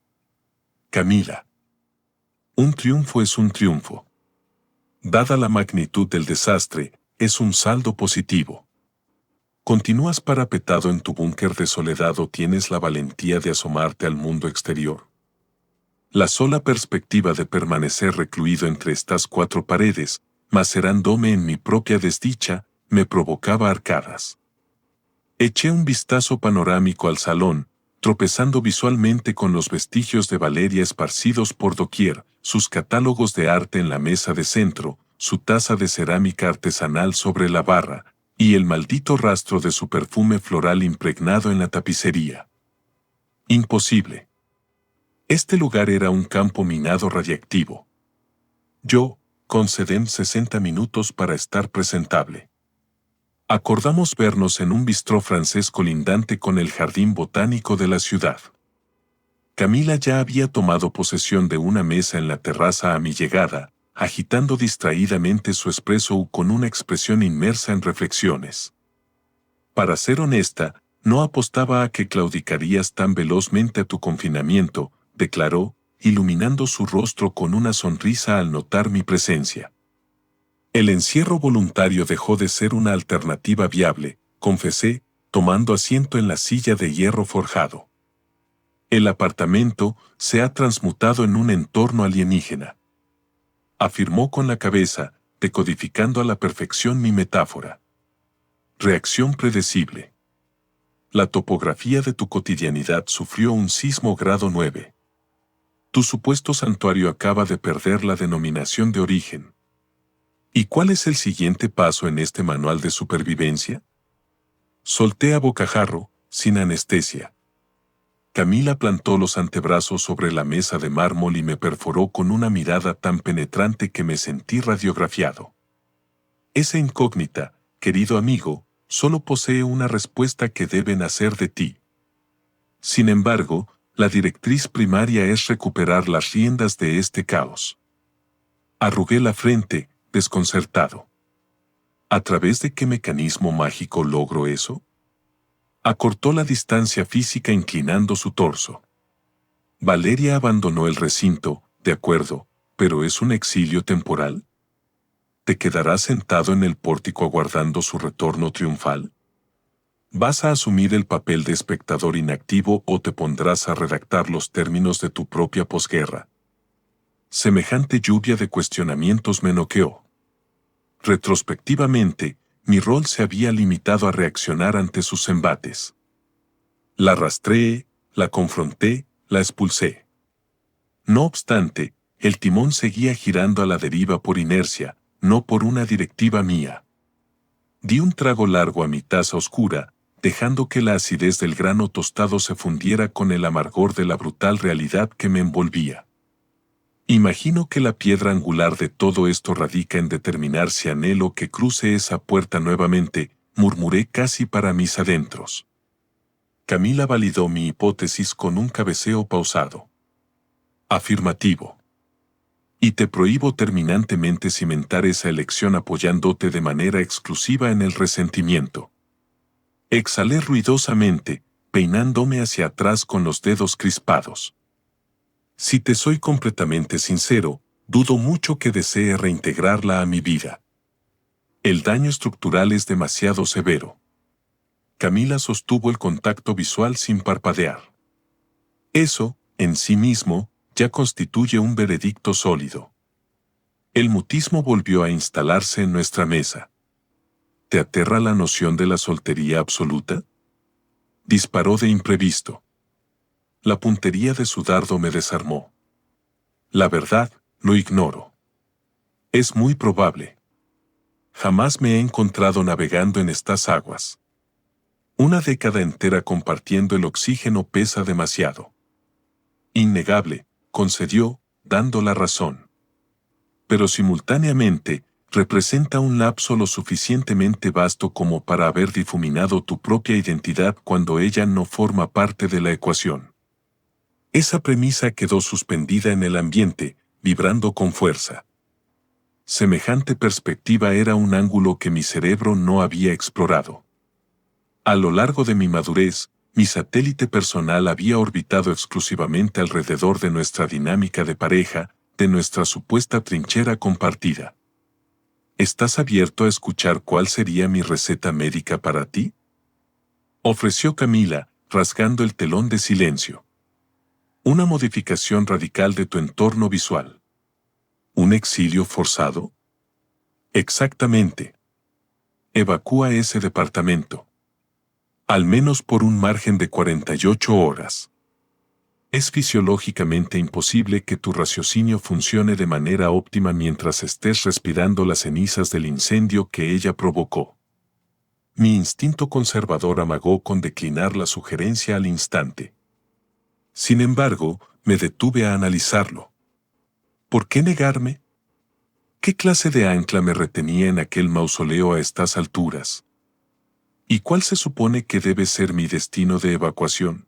Camila. Un triunfo es un triunfo. Dada la magnitud del desastre, es un saldo positivo. ¿Continúas parapetado en tu búnker de soledad o tienes la valentía de asomarte al mundo exterior? La sola perspectiva de permanecer recluido entre estas cuatro paredes, macerándome en mi propia desdicha, me provocaba arcadas. Eché un vistazo panorámico al salón, tropezando visualmente con los vestigios de Valeria esparcidos por doquier, sus catálogos de arte en la mesa de centro, su taza de cerámica artesanal sobre la barra, y el maldito rastro de su perfume floral impregnado en la tapicería. Imposible. Este lugar era un campo minado radiactivo. Yo, concedem 60 minutos para estar presentable. Acordamos vernos en un bistró francés colindante con el jardín botánico de la ciudad. Camila ya había tomado posesión de una mesa en la terraza a mi llegada, agitando distraídamente su espresso con una expresión inmersa en reflexiones. Para ser honesta, no apostaba a que claudicarías tan velozmente a tu confinamiento, declaró, iluminando su rostro con una sonrisa al notar mi presencia. El encierro voluntario dejó de ser una alternativa viable, confesé, tomando asiento en la silla de hierro forjado. El apartamento se ha transmutado en un entorno alienígena. Afirmó con la cabeza, decodificando a la perfección mi metáfora. Reacción predecible. La topografía de tu cotidianidad sufrió un sismo grado 9. Tu supuesto santuario acaba de perder la denominación de origen. ¿Y cuál es el siguiente paso en este manual de supervivencia? Solté a bocajarro, sin anestesia. Camila plantó los antebrazos sobre la mesa de mármol y me perforó con una mirada tan penetrante que me sentí radiografiado. Esa incógnita, querido amigo, solo posee una respuesta que debe nacer de ti. Sin embargo, la directriz primaria es recuperar las riendas de este caos. Arrugué la frente, desconcertado. ¿A través de qué mecanismo mágico logro eso? Acortó la distancia física inclinando su torso. Valeria abandonó el recinto, de acuerdo, pero ¿es un exilio temporal? ¿Te quedarás sentado en el pórtico aguardando su retorno triunfal? ¿Vas a asumir el papel de espectador inactivo o te pondrás a redactar los términos de tu propia posguerra? Semejante lluvia de cuestionamientos me noqueó. Retrospectivamente, mi rol se había limitado a reaccionar ante sus embates. La rastreé, la confronté, la expulsé. No obstante, el timón seguía girando a la deriva por inercia, no por una directiva mía. Di un trago largo a mi taza oscura, dejando que la acidez del grano tostado se fundiera con el amargor de la brutal realidad que me envolvía. Imagino que la piedra angular de todo esto radica en determinar si anhelo que cruce esa puerta nuevamente, murmuré casi para mis adentros. Camila validó mi hipótesis con un cabeceo pausado. Afirmativo. Y te prohíbo terminantemente cimentar esa elección apoyándote de manera exclusiva en el resentimiento. Exhalé ruidosamente, peinándome hacia atrás con los dedos crispados. Si te soy completamente sincero, dudo mucho que desee reintegrarla a mi vida. El daño estructural es demasiado severo. Camila sostuvo el contacto visual sin parpadear. Eso, en sí mismo, ya constituye un veredicto sólido. El mutismo volvió a instalarse en nuestra mesa. ¿Te aterra la noción de la soltería absoluta? Disparó de imprevisto. La puntería de su dardo me desarmó. La verdad, lo ignoro. Es muy probable. Jamás me he encontrado navegando en estas aguas. Una década entera compartiendo el oxígeno pesa demasiado. Innegable, concedió, dando la razón. Pero simultáneamente, representa un lapso lo suficientemente vasto como para haber difuminado tu propia identidad cuando ella no forma parte de la ecuación. Esa premisa quedó suspendida en el ambiente, vibrando con fuerza. Semejante perspectiva era un ángulo que mi cerebro no había explorado. A lo largo de mi madurez, mi satélite personal había orbitado exclusivamente alrededor de nuestra dinámica de pareja, de nuestra supuesta trinchera compartida. ¿Estás abierto a escuchar cuál sería mi receta médica para ti? Ofreció Camila, rasgando el telón de silencio. Una modificación radical de tu entorno visual. ¿Un exilio forzado? Exactamente. Evacúa ese departamento. Al menos por un margen de 48 horas. Es fisiológicamente imposible que tu raciocinio funcione de manera óptima mientras estés respirando las cenizas del incendio que ella provocó. Mi instinto conservador amagó con declinar la sugerencia al instante. Sin embargo, me detuve a analizarlo. ¿Por qué negarme? ¿Qué clase de ancla me retenía en aquel mausoleo a estas alturas? ¿Y cuál se supone que debe ser mi destino de evacuación?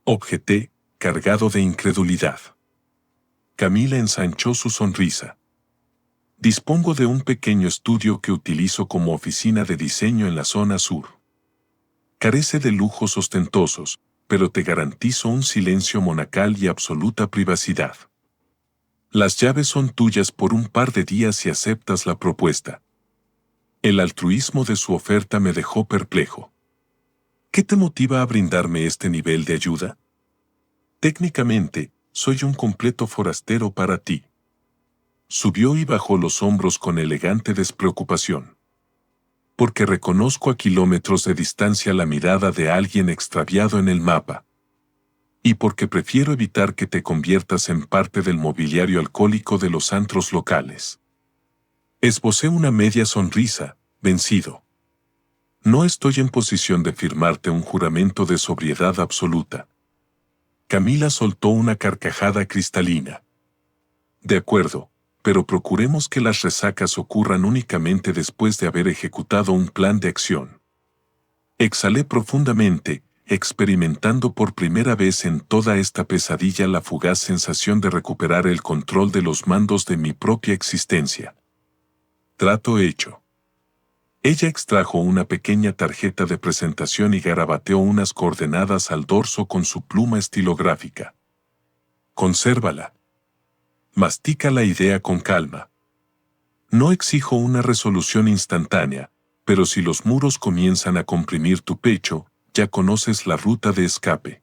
Objeté, cargado de incredulidad. Camila ensanchó su sonrisa. Dispongo de un pequeño estudio que utilizo como oficina de diseño en la zona sur. Carece de lujos ostentosos, pero te garantizo un silencio monacal y absoluta privacidad. Las llaves son tuyas por un par de días si aceptas la propuesta. El altruismo de su oferta me dejó perplejo. ¿Qué te motiva a brindarme este nivel de ayuda? Técnicamente, soy un completo forastero para ti. Subió y bajó los hombros con elegante despreocupación. Porque reconozco a kilómetros de distancia la mirada de alguien extraviado en el mapa. Y porque prefiero evitar que te conviertas en parte del mobiliario alcohólico de los antros locales. Esbocé una media sonrisa, vencido. No estoy en posición de firmarte un juramento de sobriedad absoluta. Camila soltó una carcajada cristalina. De acuerdo, pero procuremos que las resacas ocurran únicamente después de haber ejecutado un plan de acción. Exhalé profundamente, experimentando por primera vez en toda esta pesadilla la fugaz sensación de recuperar el control de los mandos de mi propia existencia. Trato hecho. Ella extrajo una pequeña tarjeta de presentación y garabateó unas coordenadas al dorso con su pluma estilográfica. Consérvala. Mastica la idea con calma. No exijo una resolución instantánea, pero si los muros comienzan a comprimir tu pecho, ya conoces la ruta de escape.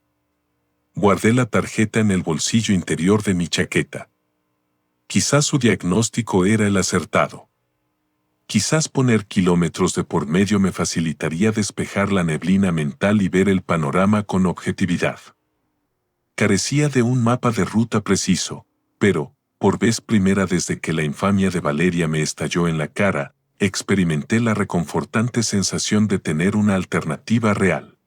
Guardé la tarjeta en el bolsillo interior de mi chaqueta. Quizás su diagnóstico era el acertado. Quizás poner kilómetros de por medio me facilitaría despejar la neblina mental y ver el panorama con objetividad. Carecía de un mapa de ruta preciso, pero, por vez primera desde que la infamia de Valeria me estalló en la cara, experimenté la reconfortante sensación de tener una alternativa real.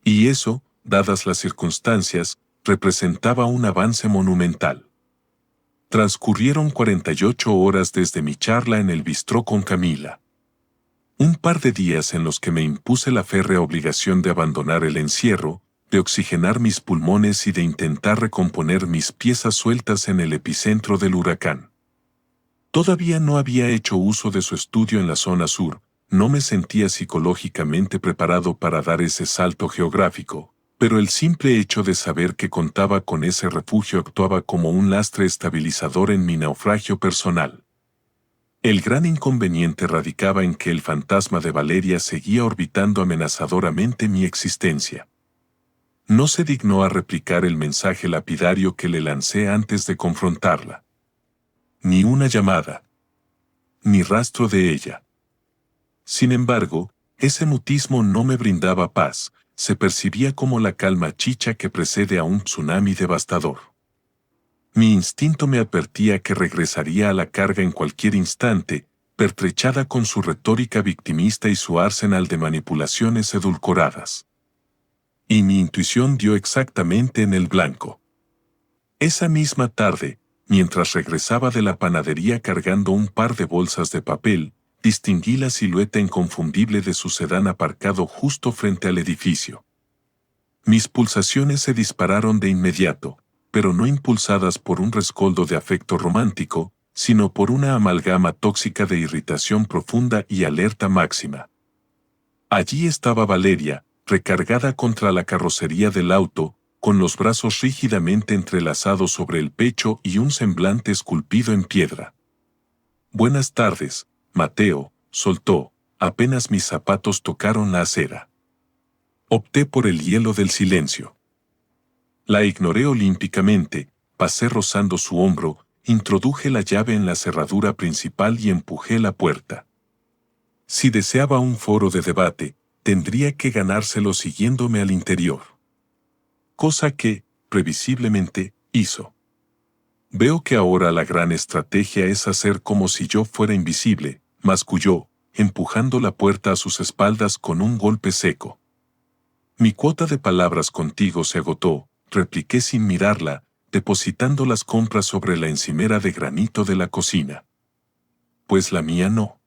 Y eso, dadas las circunstancias, representaba un avance monumental. Transcurrieron 48 horas desde mi charla en el bistró con Camila. Un par de días en los que me impuse la férrea obligación de abandonar el encierro, de oxigenar mis pulmones y de intentar recomponer mis piezas sueltas en el epicentro del huracán. Todavía no había hecho uso de su estudio en la zona sur, no me sentía psicológicamente preparado para dar ese salto geográfico, pero el simple hecho de saber que contaba con ese refugio actuaba como un lastre estabilizador en mi naufragio personal. El gran inconveniente radicaba en que el fantasma de Valeria seguía orbitando amenazadoramente mi existencia. No se dignó a replicar el mensaje lapidario que le lancé antes de confrontarla. Ni una llamada. Ni rastro de ella. Sin embargo, ese mutismo no me brindaba paz, se percibía como la calma chicha que precede a un tsunami devastador. Mi instinto me advertía que regresaría a la carga en cualquier instante, pertrechada con su retórica victimista y su arsenal de manipulaciones edulcoradas. Y mi intuición dio exactamente en el blanco. Esa misma tarde, mientras regresaba de la panadería cargando un par de bolsas de papel, distinguí la silueta inconfundible de su sedán aparcado justo frente al edificio. Mis pulsaciones se dispararon de inmediato, pero no impulsadas por un rescoldo de afecto romántico, sino por una amalgama tóxica de irritación profunda y alerta máxima. Allí estaba Valeria, recargada contra la carrocería del auto, con los brazos rígidamente entrelazados sobre el pecho y un semblante esculpido en piedra. «Buenas tardes, Mateo», soltó, apenas mis zapatos tocaron la acera. Opté por el hielo del silencio. La ignoré olímpicamente, pasé rozando su hombro, introduje la llave en la cerradura principal y empujé la puerta. Si deseaba un foro de debate, tendría que ganárselo siguiéndome al interior. Cosa que, previsiblemente, hizo. Veo que ahora la gran estrategia es hacer como si yo fuera invisible, masculló, empujando la puerta a sus espaldas con un golpe seco. Mi cuota de palabras contigo se agotó, repliqué sin mirarla, depositando las compras sobre la encimera de granito de la cocina. Pues la mía no.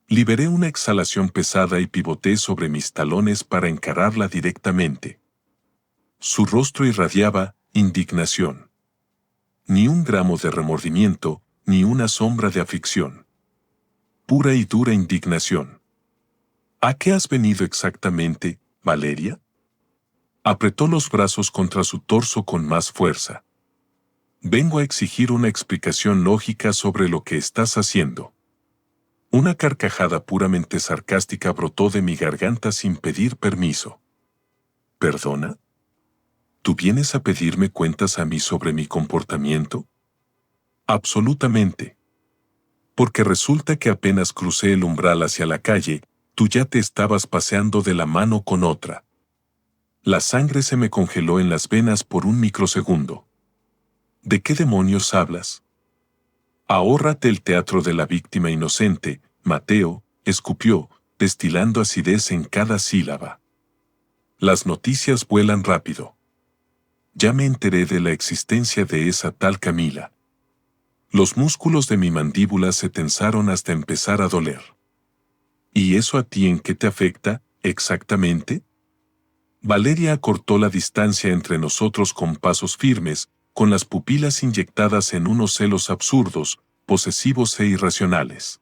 Liberé una exhalación pesada y pivoté sobre mis talones para encararla directamente. Su rostro irradiaba indignación. Ni un gramo de remordimiento, ni una sombra de aflicción. Pura y dura indignación. ¿A qué has venido exactamente, Valeria? Apretó los brazos contra su torso con más fuerza. Vengo a exigir una explicación lógica sobre lo que estás haciendo. Una carcajada puramente sarcástica brotó de mi garganta sin pedir permiso. ¿Perdona? ¿Tú vienes a pedirme cuentas a mí sobre mi comportamiento? Absolutamente. Porque resulta que apenas crucé el umbral hacia la calle, tú ya te estabas paseando de la mano con otra. La sangre se me congeló en las venas por un microsegundo. ¿De qué demonios hablas? Ahórrate el teatro de la víctima inocente, Mateo, escupió, destilando acidez en cada sílaba. Las noticias vuelan rápido. Ya me enteré de la existencia de esa tal Camila. Los músculos de mi mandíbula se tensaron hasta empezar a doler. ¿Y eso a ti en qué te afecta, exactamente? Valeria acortó la distancia entre nosotros con pasos firmes, con las pupilas inyectadas en unos celos absurdos, posesivos e irracionales.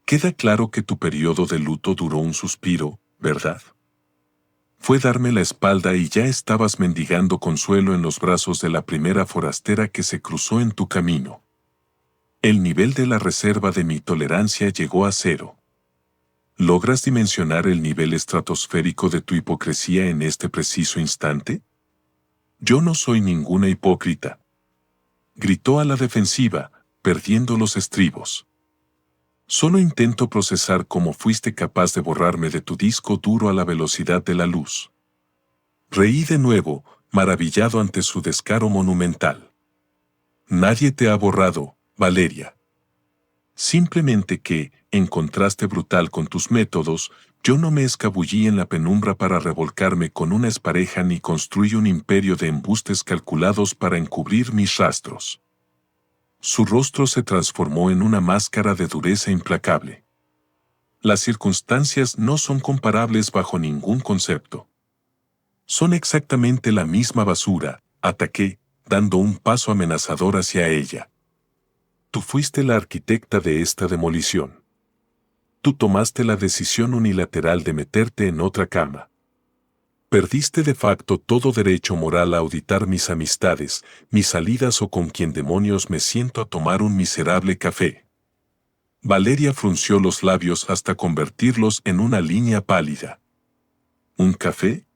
Queda claro que tu periodo de luto duró un suspiro, ¿verdad? Fue darme la espalda y ya estabas mendigando consuelo en los brazos de la primera forastera que se cruzó en tu camino. El nivel de la reserva de mi tolerancia llegó a 0. ¿Logras dimensionar el nivel estratosférico de tu hipocresía en este preciso instante? Yo no soy ninguna hipócrita. Gritó a la defensiva, perdiendo los estribos. Solo intento procesar cómo fuiste capaz de borrarme de tu disco duro a la velocidad de la luz. Reí de nuevo, maravillado ante su descaro monumental. Nadie te ha borrado, Valeria. Simplemente que, en contraste brutal con tus métodos, yo no me escabullí en la penumbra para revolcarme con una expareja ni construí un imperio de embustes calculados para encubrir mis rastros. Su rostro se transformó en una máscara de dureza implacable. Las circunstancias no son comparables bajo ningún concepto. Son exactamente la misma basura, ataqué, dando un paso amenazador hacia ella. Tú fuiste la arquitecta de esta demolición. Tú tomaste la decisión unilateral de meterte en otra cama. Perdiste de facto todo derecho moral a auditar mis amistades, mis salidas o con quien demonios me siento a tomar un miserable café. Valeria frunció los labios hasta convertirlos en una línea pálida. ¿Un café?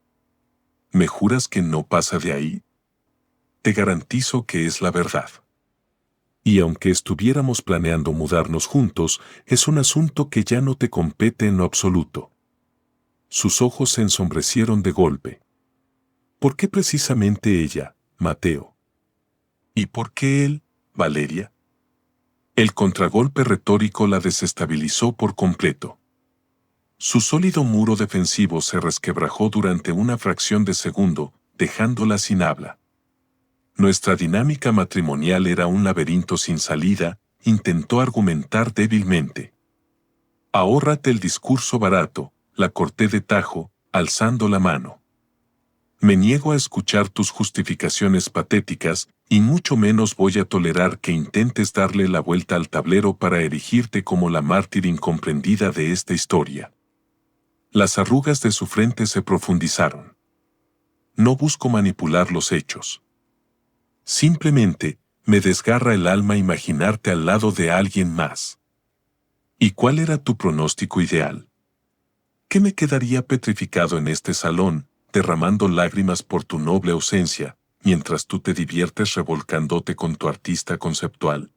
¿Me juras que no pasa de ahí? Te garantizo que es la verdad. Y aunque estuviéramos planeando mudarnos juntos, es un asunto que ya no te compete en lo absoluto. Sus ojos se ensombrecieron de golpe. ¿Por qué precisamente ella, Mateo? ¿Y por qué él, Valeria? El contragolpe retórico la desestabilizó por completo. Su sólido muro defensivo se resquebrajó durante una fracción de segundo, dejándola sin habla. Nuestra dinámica matrimonial era un laberinto sin salida, intentó argumentar débilmente. Ahórrate el discurso barato, la corté de tajo, alzando la mano. Me niego a escuchar tus justificaciones patéticas, y mucho menos voy a tolerar que intentes darle la vuelta al tablero para erigirte como la mártir incomprendida de esta historia. Las arrugas de su frente se profundizaron. No busco manipular los hechos. Simplemente, me desgarra el alma imaginarte al lado de alguien más. ¿Y cuál era tu pronóstico ideal? ¿Qué me quedaría petrificado en este salón, derramando lágrimas por tu noble ausencia, mientras tú te diviertes revolcándote con tu artista conceptual?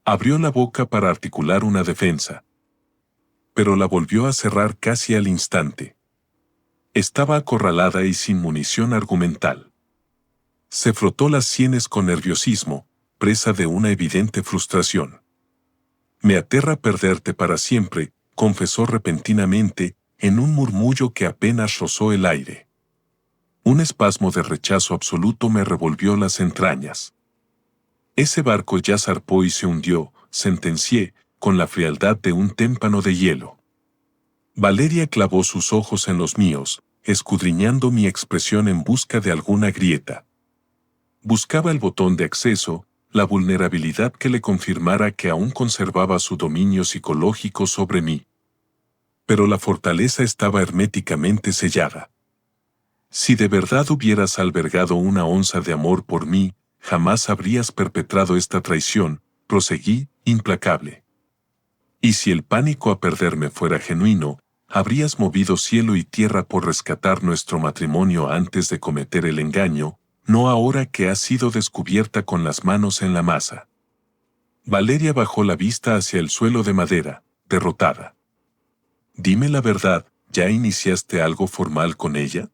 Abrió la boca para articular una defensa, pero la volvió a cerrar casi al instante. Estaba acorralada y sin munición argumental. Se frotó las sienes con nerviosismo, presa de una evidente frustración. Me aterra perderte para siempre, confesó repentinamente, en un murmullo que apenas rozó el aire. Un espasmo de rechazo absoluto me revolvió las entrañas. Ese barco ya zarpó y se hundió, sentencié, con la frialdad de un témpano de hielo. Valeria clavó sus ojos en los míos, escudriñando mi expresión en busca de alguna grieta. Buscaba el botón de acceso, la vulnerabilidad que le confirmara que aún conservaba su dominio psicológico sobre mí. Pero la fortaleza estaba herméticamente sellada. Si de verdad hubieras albergado una onza de amor por mí, jamás habrías perpetrado esta traición, proseguí, implacable. Y si el pánico a perderme fuera genuino, habrías movido cielo y tierra por rescatar nuestro matrimonio antes de cometer el engaño, no ahora que has sido descubierta con las manos en la masa. Valeria bajó la vista hacia el suelo de madera, derrotada. Dime la verdad, ¿ya iniciaste algo formal con ella?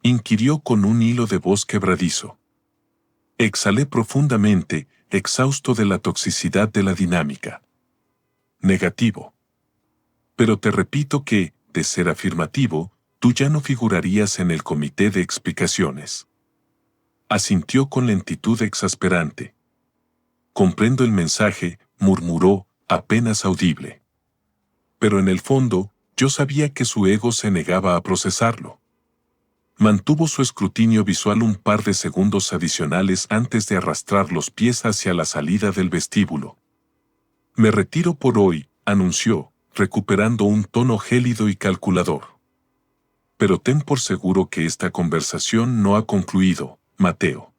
Inquirió con un hilo de voz quebradizo. Exhalé profundamente, exhausto de la toxicidad de la dinámica. Negativo. Pero te repito que, de ser afirmativo, tú ya no figurarías en el comité de explicaciones. Asintió con lentitud exasperante. Comprendo el mensaje, murmuró, apenas audible. Pero en el fondo, yo sabía que su ego se negaba a procesarlo. Mantuvo su escrutinio visual un par de segundos adicionales antes de arrastrar los pies hacia la salida del vestíbulo. Me retiro por hoy, anunció, recuperando un tono gélido y calculador. Pero ten por seguro que esta conversación no ha concluido, Mateo.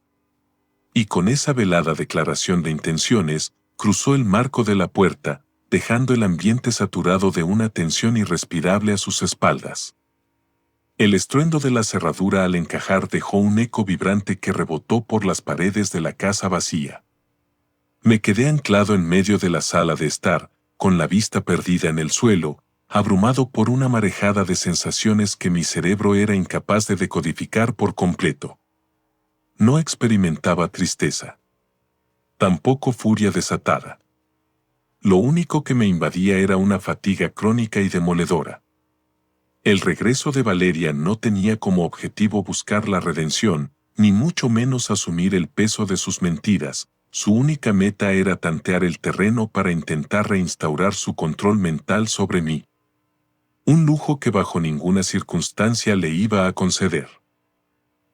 Y con esa velada declaración de intenciones, cruzó el marco de la puerta, dejando el ambiente saturado de una tensión irrespirable a sus espaldas. El estruendo de la cerradura al encajar dejó un eco vibrante que rebotó por las paredes de la casa vacía. Me quedé anclado en medio de la sala de estar, con la vista perdida en el suelo, abrumado por una marejada de sensaciones que mi cerebro era incapaz de decodificar por completo. No experimentaba tristeza. Tampoco furia desatada. Lo único que me invadía era una fatiga crónica y demoledora. El regreso de Valeria no tenía como objetivo buscar la redención, ni mucho menos asumir el peso de sus mentiras. Su única meta era tantear el terreno para intentar reinstaurar su control mental sobre mí. Un lujo que bajo ninguna circunstancia le iba a conceder.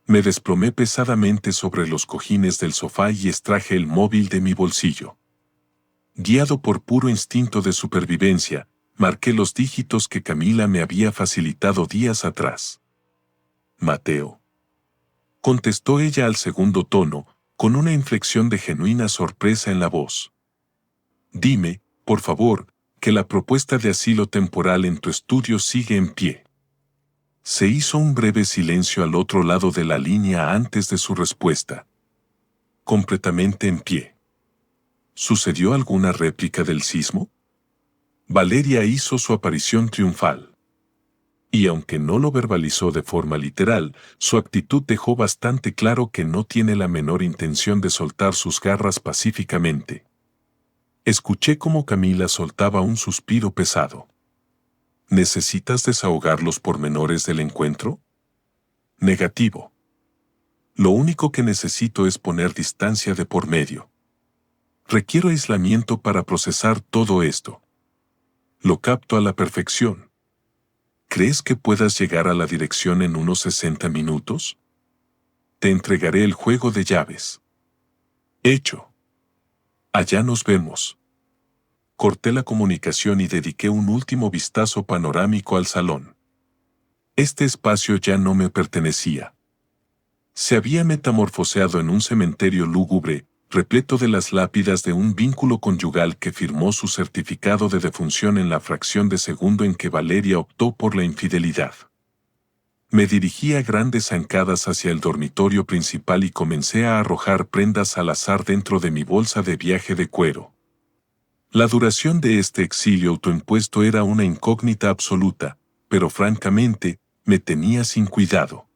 Me desplomé pesadamente sobre los cojines del sofá y extraje el móvil de mi bolsillo. Guiado por puro instinto de supervivencia, marqué los dígitos que Camila me había facilitado días atrás. Mateo. Contestó ella al segundo tono, con una inflexión de genuina sorpresa en la voz. Dime, por favor, que la propuesta de asilo temporal en tu estudio sigue en pie. Se hizo un breve silencio al otro lado de la línea antes de su respuesta. Completamente en pie. ¿Sucedió alguna réplica del sismo? Valeria hizo su aparición triunfal. Y aunque no lo verbalizó de forma literal, su actitud dejó bastante claro que no tiene la menor intención de soltar sus garras pacíficamente. Escuché cómo Camila soltaba un suspiro pesado. ¿Necesitas desahogar los pormenores del encuentro? Negativo. Lo único que necesito es poner distancia de por medio. Requiero aislamiento para procesar todo esto. Lo capto a la perfección. ¿Crees que puedas llegar a la dirección en unos 60 minutos? Te entregaré el juego de llaves. Hecho. Allá nos vemos. Corté la comunicación y dediqué un último vistazo panorámico al salón. Este espacio ya no me pertenecía. Se había metamorfoseado en un cementerio lúgubre, repleto de las lápidas de un vínculo conyugal que firmó su certificado de defunción en la fracción de segundo en que Valeria optó por la infidelidad. Me dirigí a grandes zancadas hacia el dormitorio principal y comencé a arrojar prendas al azar dentro de mi bolsa de viaje de cuero. La duración de este exilio autoimpuesto era una incógnita absoluta, pero francamente, me tenía sin cuidado.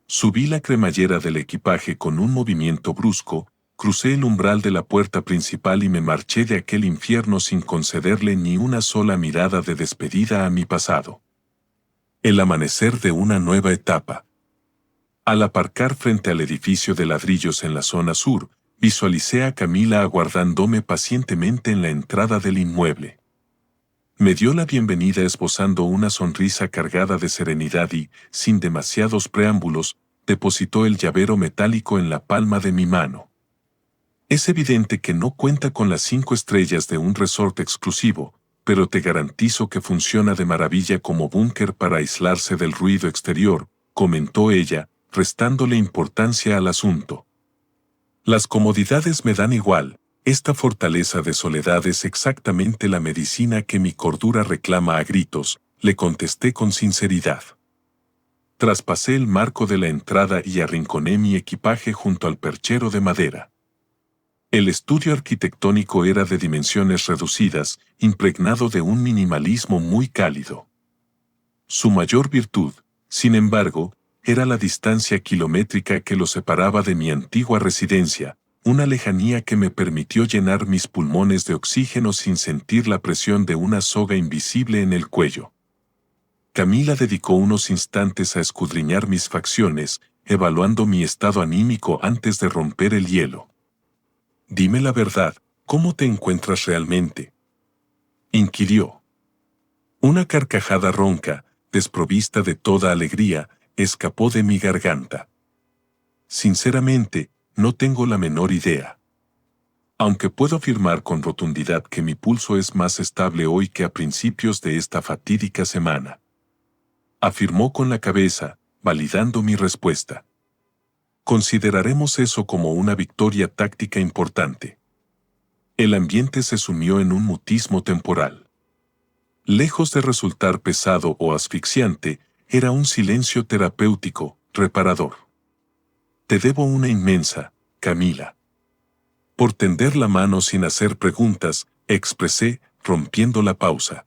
Subí la cremallera del equipaje con un movimiento brusco, crucé el umbral de la puerta principal y me marché de aquel infierno sin concederle ni una sola mirada de despedida a mi pasado. El amanecer de una nueva etapa. Al aparcar frente al edificio de ladrillos en la zona sur, visualicé a Camila aguardándome pacientemente en la entrada del inmueble. Me dio la bienvenida esbozando una sonrisa cargada de serenidad y, sin demasiados preámbulos, depositó el llavero metálico en la palma de mi mano. Es evidente que no cuenta con las 5 estrellas de un resort exclusivo, pero te garantizo que funciona de maravilla como búnker para aislarse del ruido exterior, comentó ella, restándole importancia al asunto. Las comodidades me dan igual, esta fortaleza de soledad es exactamente la medicina que mi cordura reclama a gritos, le contesté con sinceridad. Traspasé el marco de la entrada y arrinconé mi equipaje junto al perchero de madera. El estudio arquitectónico era de dimensiones reducidas, impregnado de un minimalismo muy cálido. Su mayor virtud, sin embargo, era la distancia kilométrica que lo separaba de mi antigua residencia, una lejanía que me permitió llenar mis pulmones de oxígeno sin sentir la presión de una soga invisible en el cuello. Camila dedicó unos instantes a escudriñar mis facciones, evaluando mi estado anímico antes de romper el hielo. Dime la verdad, ¿cómo te encuentras realmente?, inquirió. Una carcajada ronca, desprovista de toda alegría, escapó de mi garganta. Sinceramente, no tengo la menor idea. Aunque puedo afirmar con rotundidad que mi pulso es más estable hoy que a principios de esta fatídica semana. Afirmó con la cabeza, validando mi respuesta. Consideraremos eso como una victoria táctica importante. El ambiente se sumió en un mutismo temporal. Lejos de resultar pesado o asfixiante, era un silencio terapéutico, reparador. Te debo una inmensa, Camila. Por tender la mano sin hacer preguntas, expresé, rompiendo la pausa.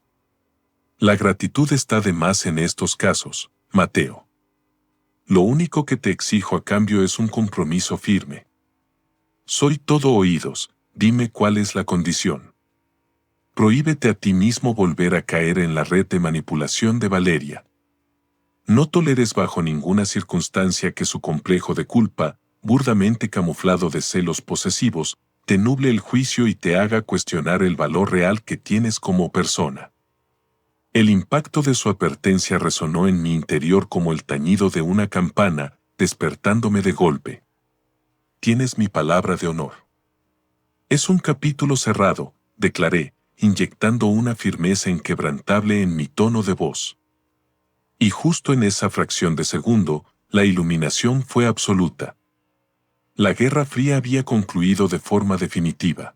La gratitud está de más en estos casos, Mateo. Lo único que te exijo a cambio es un compromiso firme. Soy todo oídos, dime cuál es la condición. Prohíbete a ti mismo volver a caer en la red de manipulación de Valeria. No toleres bajo ninguna circunstancia que su complejo de culpa, burdamente camuflado de celos posesivos, te nuble el juicio y te haga cuestionar el valor real que tienes como persona. El impacto de su advertencia resonó en mi interior como el tañido de una campana, despertándome de golpe. Tienes mi palabra de honor. Es un capítulo cerrado, declaré, inyectando una firmeza inquebrantable en mi tono de voz. Y justo en esa fracción de segundo, la iluminación fue absoluta. La Guerra Fría había concluido de forma definitiva.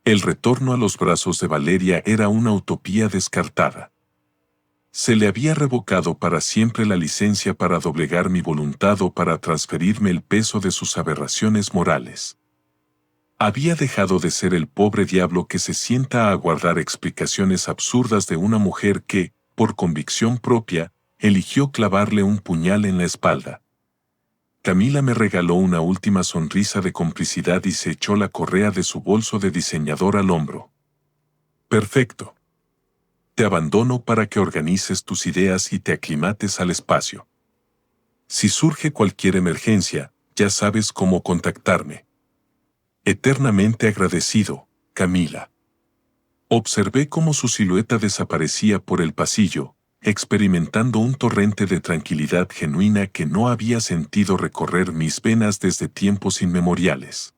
El retorno a los brazos de Valeria era una utopía descartada. Se le había revocado para siempre la licencia para doblegar mi voluntad o para transferirme el peso de sus aberraciones morales. Había dejado de ser el pobre diablo que se sienta a aguardar explicaciones absurdas de una mujer que, por convicción propia, eligió clavarle un puñal en la espalda. Camila me regaló una última sonrisa de complicidad y se echó la correa de su bolso de diseñador al hombro. Perfecto. Te abandono para que organices tus ideas y te aclimates al espacio. Si surge cualquier emergencia, ya sabes cómo contactarme. Eternamente agradecido, Camila. Observé cómo su silueta desaparecía por el pasillo, experimentando un torrente de tranquilidad genuina que no había sentido recorrer mis venas desde tiempos inmemoriales.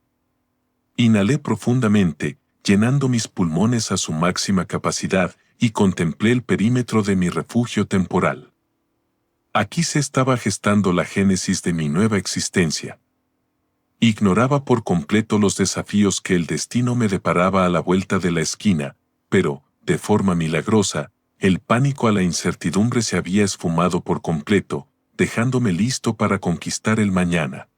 Inhalé profundamente, llenando mis pulmones a su máxima capacidad, y contemplé el perímetro de mi refugio temporal. Aquí se estaba gestando la génesis de mi nueva existencia. Ignoraba por completo los desafíos que el destino me deparaba a la vuelta de la esquina, pero, de forma milagrosa, el pánico a la incertidumbre se había esfumado por completo, dejándome listo para conquistar el mañana.